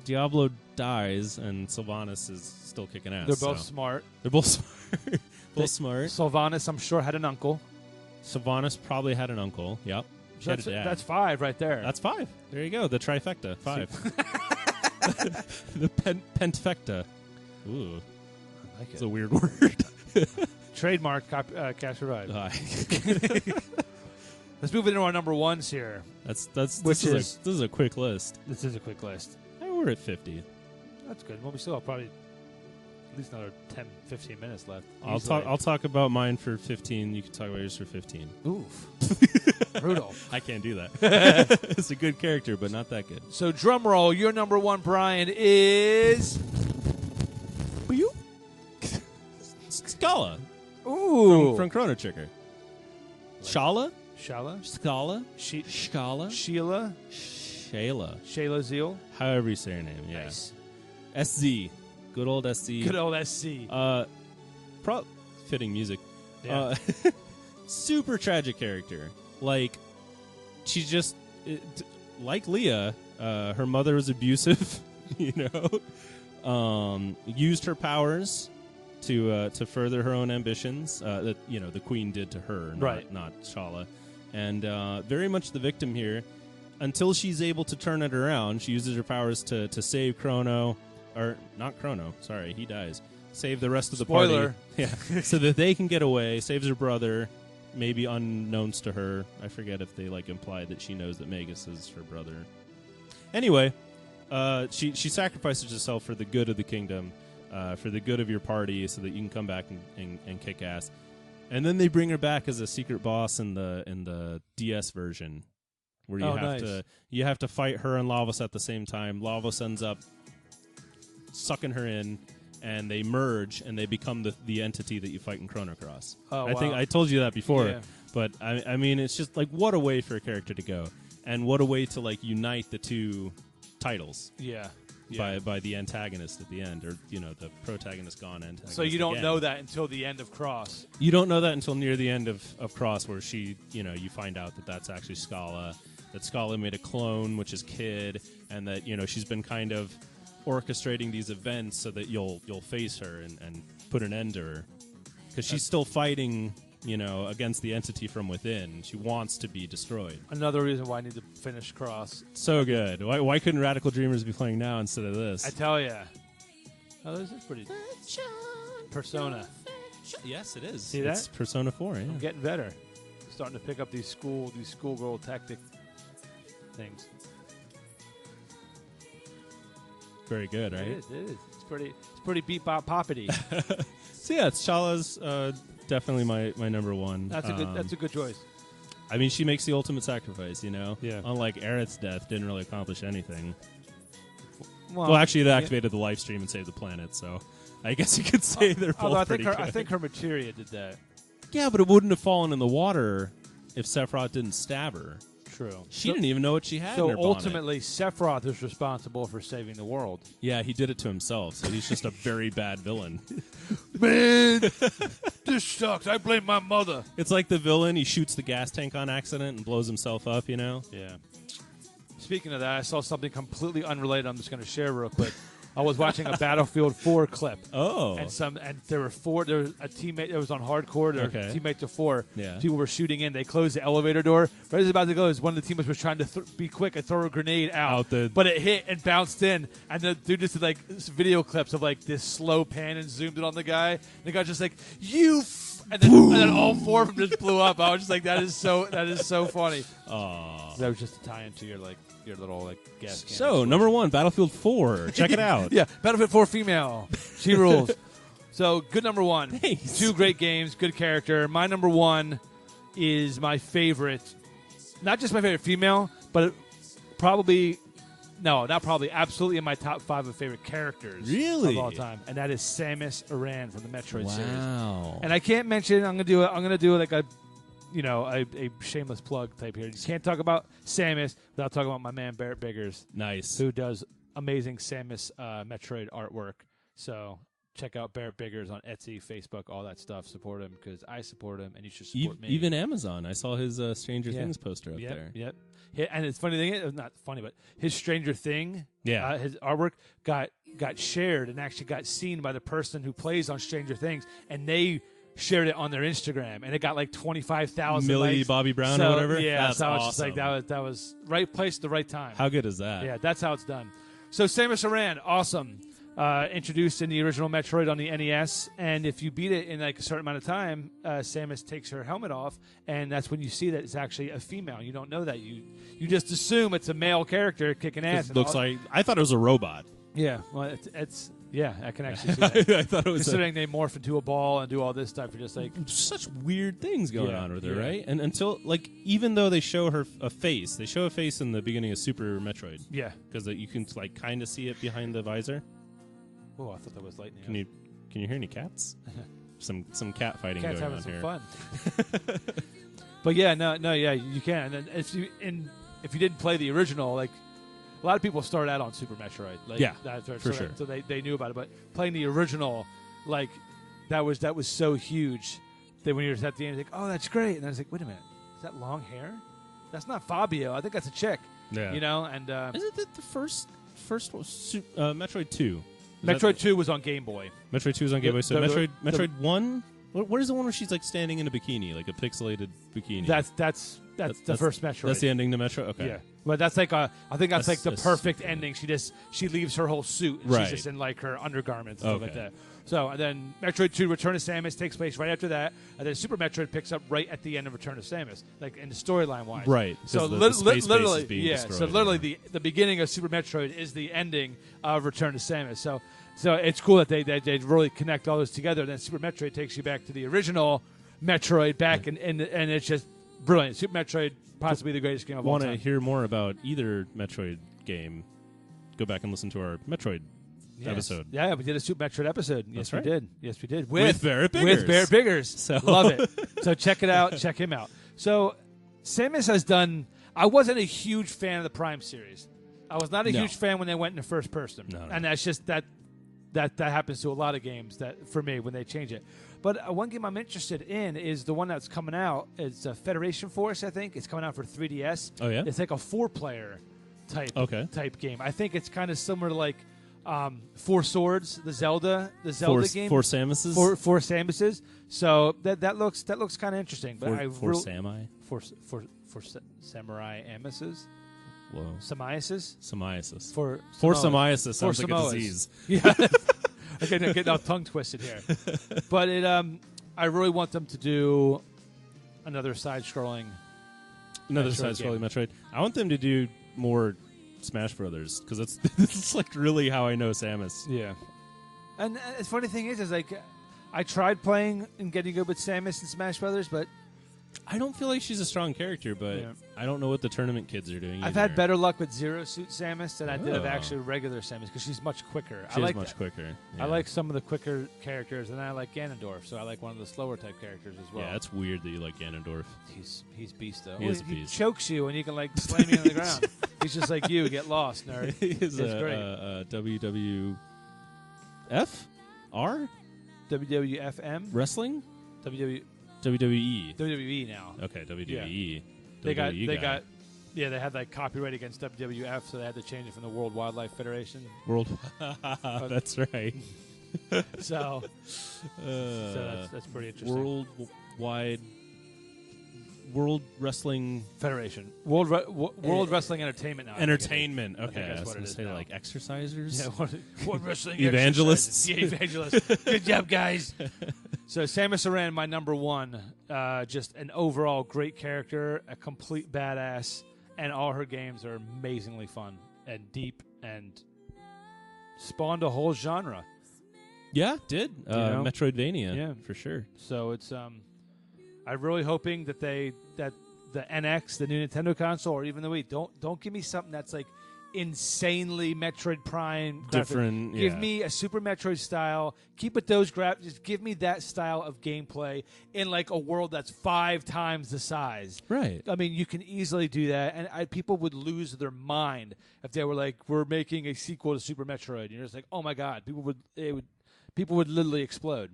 Diablo dies, and Sylvanas is still kicking ass. They're both so. smart. They're both smart. both smart. Sylvanas, I'm sure, had an uncle. Sylvanas probably had an uncle. Yep. She had a dad. That's 5 right there. That's 5. There you go. The trifecta. 5. The pentfecta. Ooh. I like It's it. a weird word. Trademark Cash Revive. Hi. Let's move into our number ones here. This is a quick list. This is a quick list. We're at 50. That's good. Well, we still have probably at least another 10, 15 minutes left. I'll talk about mine for 15. You can talk about yours for 15. Oof. Brutal. I can't do that. It's a good character, but not that good. So, drum roll. Your number one, Brian, is... Scala. Ooh. From Chrono Trigger. Shala? Shala? Scala? Sheila? Shayla Zeal? However you say her name, yeah. Nice. SZ. Good old SZ. Good old SC. Fitting music. Yeah. Super tragic character. Like, she just... like Leah, her mother was abusive, used her powers to further her own ambitions that the queen did to her, not Shala, and very much the victim here until she's able to turn it around. She uses her powers to save Chrono, or not Chrono. Sorry, he dies. Save the rest of the Spoiler. party, yeah, so that they can get away. Saves her brother, maybe unknowns to her. I forget if they imply that she knows that Magus is her brother. Anyway, she sacrifices herself for the good of the kingdom. For the good of your party, so that you can come back and kick ass. And then they bring her back as a secret boss in the DS version, where you have to fight her and Lavos at the same time. Lavos ends up sucking her in, and they merge and they become the entity that you fight in Chrono Cross. I think I told you that before, but I mean, it's just what a way for a character to go, and what a way to unite the two titles. Yeah. By the antagonist at the end, or the protagonist gone antagonist. So you don't again. know that until the end of Cross. You don't know that until near the end of Cross, where she, you find out that that's actually Scala, that Scala made a clone, which is Kid, and that she's been kind of orchestrating these events so that you'll face her and put an end to her, because she's still fighting. Against the entity from within. She wants to be destroyed. Another reason why I need to finish Cross. So good. Why couldn't Radical Dreamers be playing now instead of this? I tell ya. Oh, this is pretty. Persona. Yes, it is. See that? It's Persona 4, yeah. I'm getting better. Starting to pick up these schoolgirl tactic things. Very good, right? It is. It's pretty beat bop poppity. So yeah, Shala's definitely my number one. That's a good choice. I mean, she makes the ultimate sacrifice, Yeah. Unlike Aerith's death, didn't really accomplish anything. Well, actually, it activated the life stream and saved the planet, so I guess you could say they're both pretty good. I think her materia did that. Yeah, but it wouldn't have fallen in the water if Sephiroth didn't stab her. True. She didn't even know what she had in So her bonnet. ultimately, Sephiroth is responsible for saving the world. Yeah, he did it to himself, so he's just a very bad villain. Man, this sucks. I blame my mother. It's like the villain, he shoots the gas tank on accident and blows himself up, Yeah. Speaking of that, I saw something completely unrelated I'm just going to share real quick. I was watching a Battlefield 4 clip. Oh. And there were a teammate that was on hardcore. There were teammates of 4. Yeah. People were shooting in. They closed the elevator door. Right as it was about to go, one of the teammates was trying to be quick and throw a grenade out. But it hit and bounced in. And the dude just did video clips of this slow pan and zoomed in on the guy. And the guy just and then all 4 of them just blew up. I was just that is so funny. Aww. That was just a tie into your little gas can. So, number 1, Battlefield 4. Check it out. Yeah, Battlefield 4 female. She rules. So, good number 1. Thanks. 2 great games, good character. My number 1 is my favorite. Not just my favorite female, but absolutely in my top 5 of favorite characters of all time. And that is Samus Aran from the Metroid series. Wow. And I can't mention, I'm going to do a shameless plug type here. You can't talk about Samus without talking about my man Barrett Biggers. Nice. Who does amazing Samus Metroid artwork. So check out Barrett Biggers on Etsy, Facebook, all that stuff. Support him because I support him, and you should support me. Even Amazon. I saw his Stranger Things poster up there. Yep. And it's funny thing, it's not funny, but his Stranger Thing, his artwork got shared and actually got seen by the person who plays on Stranger Things, and they shared it on their Instagram, and it got like 25,000 Millie likes. Bobby Brown or whatever. Yeah, that's so I was awesome. just like that was right place at the right time. How good is that? Yeah, that's how it's done. So Samus Aran, awesome. Introduced in the original Metroid on the NES, and if you beat it in like a certain amount of time, Samus takes her helmet off, and that's when you see that it's actually a female. You don't know that. You just assume it's a male character kicking ass. It looks like I thought it was a robot. Yeah, well, it's I can actually see that. I thought it was considering they morph into a ball and do all this stuff. You're just like such weird things going on with her, yeah. right? And until like even though they show her a face, they show a face in the beginning of Super Metroid. Yeah, because you can like kind of see it behind the visor. Oh, I thought that was lightning. Can you hear any cats? some cat fighting Cats going having on some here. fun. But yeah, no, you can. And if you didn't play the original, like a lot of people started out on Super Metroid. Like, yeah, for sure. So they knew about it. But playing the original, like that was so huge that when you're at the end, you're like, oh, that's great. And I was like, wait a minute, is that long hair? That's not Fabio. I think that's a chick. Yeah, you know. And isn't it the first one, Metroid 2? Metroid 2 was on Game Boy. Metroid 2 was on Game Boy. So the Metroid 1. What is the one where she's like standing in a bikini, like a pixelated bikini? That's the first Metroid. That's the ending to Metroid. Okay. Yeah, but that's like I think that's like the perfect super ending. She leaves her whole suit and Right. she's just in like her undergarments and stuff like Okay. that. So and then Metroid 2: Return of Samus takes place right after that, and then Super Metroid picks up right at the end of Return of Samus, like in the storyline wise. Right. So the space base literally, is being yeah. destroyed. So literally, the beginning of Super Metroid is the ending of Return to Samus. So it's cool that they really connect all those together. And then Super Metroid takes you back to the original Metroid back, and it's just brilliant. Super Metroid, possibly the greatest game of all time. Want to hear more about either Metroid game? Go back and listen to our Metroid episode. Yeah, we did a Super Metroid episode. Yes, That's right. we did. Yes, we did. With Barrett Biggers. With Barrett Biggers. So. Love it. So check it out. Check him out. So Samus has done... I wasn't a huge fan of the Prime series. I was not a huge fan when they went into first person. No. And that's just... That happens to a lot of games that for me when they change it. But one game I'm interested in is the one that's coming out. It's Federation Force, I think. It's coming out for 3DS. Oh, yeah? It's like a 4-player type game. I think it's kind of similar to like Four Swords, the Zelda game. Four Samuses? Four Samuses. So that looks kind of interesting. But Four Samai? Four Samurai Amuses. Whoa. Samiasis? Samiasis. Four Samiasis sounds like Samoas. a disease. Yeah. Okay, no, getting all tongue twisted here. But I really want them to do another side-scrolling Metroid. I want them to do more Smash Brothers because it's like really how I know Samus. Yeah. And the funny thing is like I tried playing and getting good with Samus in Smash Brothers, but I don't feel like she's a strong character, but Yeah. I don't know what the tournament kids are doing. I've either. had better luck with Zero Suit Samus than I did of Oh. actually regular Samus because she's much quicker. She I is like much quicker. I like some of the quicker characters, and I like Ganondorf, so I like one of the slower type characters as well. Yeah, it's weird that you like Ganondorf. He's beast though. He is a beast. He chokes you, and you can like slam you on the ground. He's just like you. Get lost, nerd. He is It's a great. WWF R WWFM, wrestling WWE WWE. now. Okay, WWE. They WWE guy. they had like copyright against WWF, so they had to change it from the World Wildlife Federation. That's right. So that's pretty interesting. World Wrestling Federation, World Wrestling Entertainment. Now, Entertainment. I think Okay, that's I was what going it to is say now. like exercisers. Yeah, World Wrestling Evangelists. Exercises. Yeah, evangelists. Good job, guys. So Samus Aran, my number one, just an overall great character, a complete badass, and all her games are amazingly fun and deep and spawned a whole genre. Yeah, did know? Metroidvania? Yeah. for sure. So it's I'm really hoping that the NX, the new Nintendo console, or even the Wii, don't give me something that's like insanely Metroid Prime Different. Give yeah. me a Super Metroid style. Keep it those graphics. Just give me that style of gameplay in like a world that's 5 times the size. Right. I mean, you can easily do that, and people would lose their mind if they were like, "We're making a sequel to Super Metroid." And you're just like, "Oh my god!" People would people would literally explode.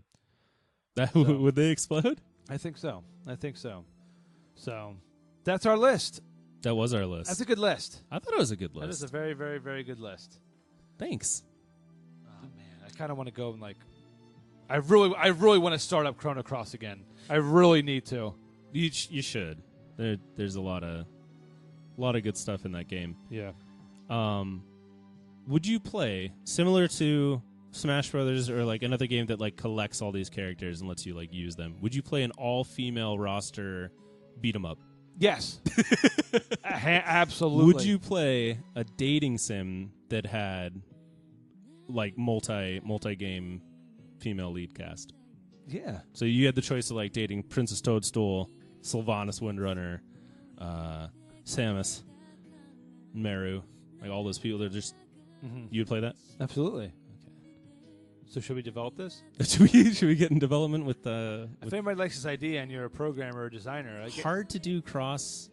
Would they explode? I think so. So that's our list. That was our list. That's a good list. I thought it was a good list. That is a very, very, very good list. Thanks. Oh man, I kind of want to go and I really want to start up Chrono Cross again. I really need to. You should. There's a lot of good stuff in that game. Yeah. Would you play similar to Smash Brothers or like another game that like collects all these characters and lets you like use them? Would you play an all-female roster beat 'em up? Yes. Absolutely. Would you play a dating sim that had like multi-game female lead cast? Yeah. So you had the choice of like dating Princess Toadstool, Sylvanas Windrunner, Samus, Meru, like all those people. They're just you'd play that? Absolutely. So should we develop this? should we get in development with the? If anybody likes this idea and you're a programmer or designer, hard to do cross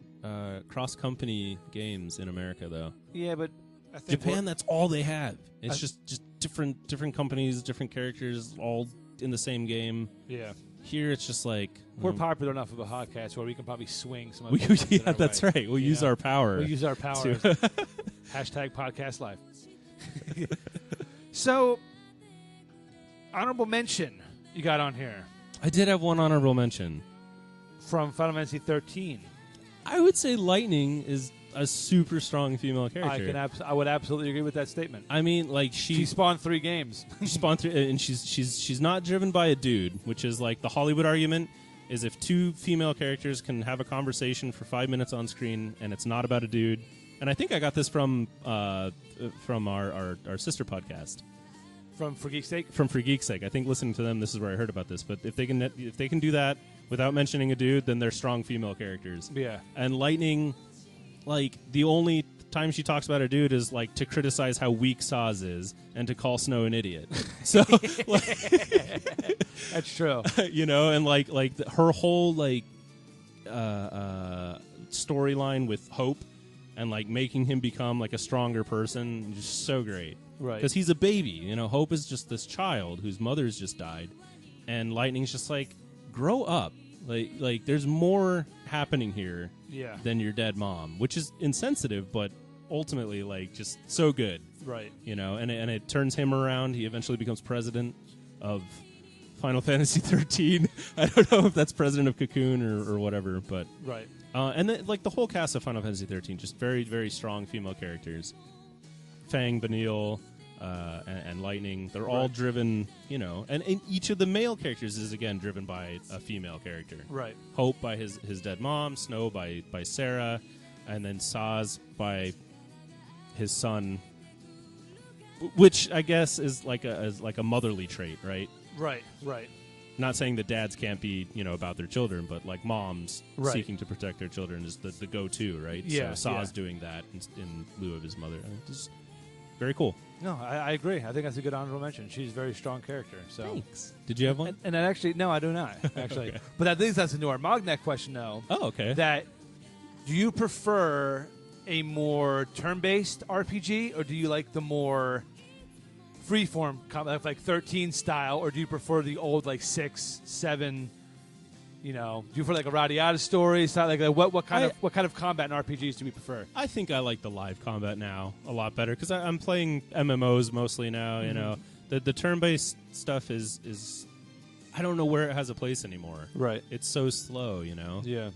company games in America though. Yeah, but I think Japan, that's all they have. It's just different companies, different characters, all in the same game. Yeah. Here it's just like we're popular enough of a podcast where we can probably swing some. Yeah, that's right. We'll use our power. We'll use our power. Hashtag podcast live. So, honorable mention you got on here. I did have one honorable mention from Final Fantasy 13. I would say Lightning is a super strong female character. I would absolutely agree with that statement. I mean, like she spawned 3 games. She spawned 3, and she's not driven by a dude, which is like the Hollywood argument. Is if 2 female characters can have a conversation for 5 minutes on screen, and it's not about a dude. And I think I got this from our sister podcast. From For Geek's Sake? From For Geek's Sake. I think listening to them, this is where I heard about this. But if they can do that without mentioning a dude, then they're strong female characters. Yeah. And Lightning, like, the only time she talks about a dude is, like, to criticize how weak Saz is and to call Snow an idiot. So, like, that's true. You know, and, like her whole, like, storyline with Hope and, like, making him become, like, a stronger person, just so great. Right. Because he's a baby. You know, Hope is just this child whose mother's just died. And Lightning's just like, grow up. Like there's more happening here than your dead mom, which is insensitive, but ultimately, like, just so good. Right. You know, and it turns him around. He eventually becomes president of Final Fantasy 13. I don't know if that's president of Cocoon or whatever, but... Right. And then, like, the whole cast of Final Fantasy 13, just very, very strong female characters. Fang, Banil, and Lightning, they're all driven, you know, and each of the male characters is, again, driven by a female character. Right. Hope by his dead mom, Snow by Sarah, and then Saz by his son, which I guess is like a motherly trait, right? Right, right. Not saying that dads can't be, you know, about their children, but like moms seeking to protect their children is the go-to, right? Yeah. So Saz doing that in lieu of his mother. Just very cool. No, I agree. I think that's a good honorable mention. She's a very strong character. So thanks. Did you have one? And actually, no, I do not. Actually, okay. But that leads us into our Mognet question, though. Oh, okay. That do you prefer a more turn-based RPG, or do you like the more freeform, like 13 style, or do you prefer the old like 6, 7? You know, do you prefer like a Radiata story? Like what kind of combat in RPGs do we prefer? I think I like the live combat now a lot better because I'm playing MMOs mostly now. You know, the turn-based stuff is I don't know where it has a place anymore. Right. It's so slow. You know. Yeah.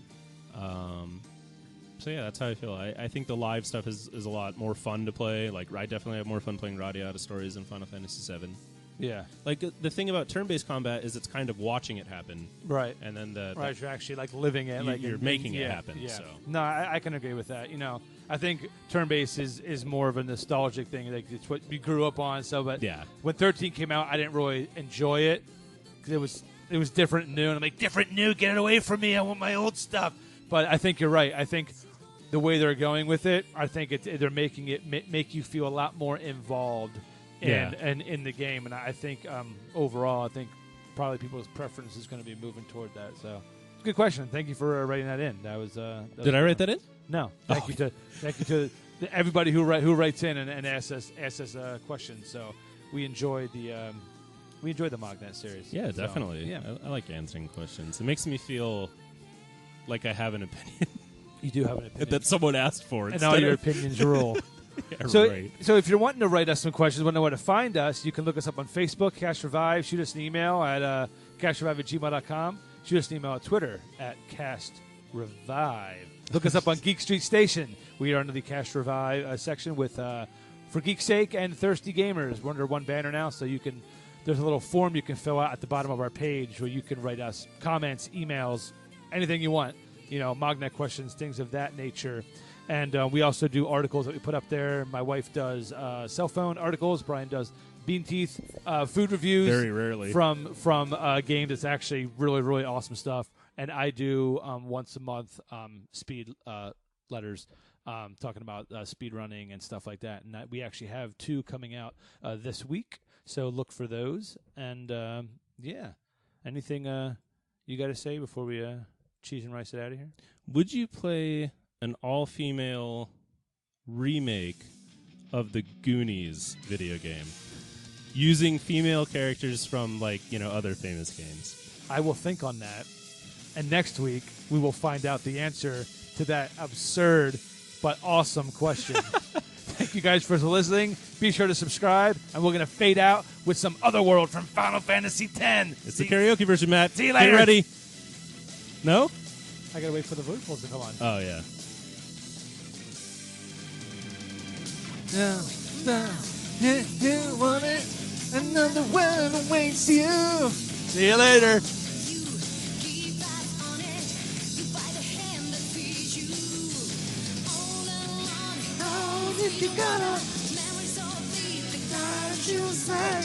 So yeah, that's how I feel. I think the live stuff is a lot more fun to play. Like I definitely have more fun playing Radiata stories than Final Fantasy VII. Yeah. Like the thing about turn-based combat is it's kind of watching it happen. Right. And then you're actually like living it. You're making it happen. Yeah. So. No, I can agree with that. You know, I think turn-based is more of a nostalgic thing. Like it's what we grew up on. So, but when 13 came out, I didn't really enjoy it because it was different and new. And I'm like, different, new, get it away from me. I want my old stuff. But I think you're right. I think the way they're going with it, I think they're making it make you feel a lot more involved. And in the game, and I think overall, I think probably people's preference is going to be moving toward that. So, it's a good question. Thank you for writing that in. That was. Did I write that in? No. Thank you to everybody who writes in and asks us questions. So we enjoyed the we enjoy the Mognet series. Yeah, So, definitely. yeah, I like answering questions. It makes me feel like I have an opinion you do have an opinion. that someone asked for. And all your opinions rule. Yeah, So, right. so if you're wanting to write us some questions, want to know where to find us, you can look us up on Facebook, Cast Revive. Shoot us an email at castrevive@gmail.com. Shoot us an email at Twitter at Cast Revive. Look us up on Geek Street Station. We are under the Cast Revive section with For Geek's Sake and Thirsty Gamers. We're under one banner now, so you can. There's a little form you can fill out at the bottom of our page where you can write us comments, emails, anything you want. You know, Mognet questions, things of that nature. And we also do articles that we put up there. My wife does cell phone articles. Brian does Bean Teeth food reviews. Very rarely. From games. It's actually really, really awesome stuff. And I do once a month speed letters talking about speed running and stuff like that. And we actually have 2 coming out this week. So look for those. And, yeah. Anything you got to say before we cheese and rice it out of here? Would you play an all-female remake of the Goonies video game using female characters from, like, you know, other famous games? I will think on that. And next week, we will find out the answer to that absurd but awesome question. Thank you guys for listening. Be sure to subscribe, and we're going to fade out with some Otherworld from Final Fantasy X. It's the karaoke version, Matt. See you later. Get ready. No? I got to wait for the vocals to come on. Oh, yeah. You want it? Another one awaits you. See you later. You gotta, memories of the you say.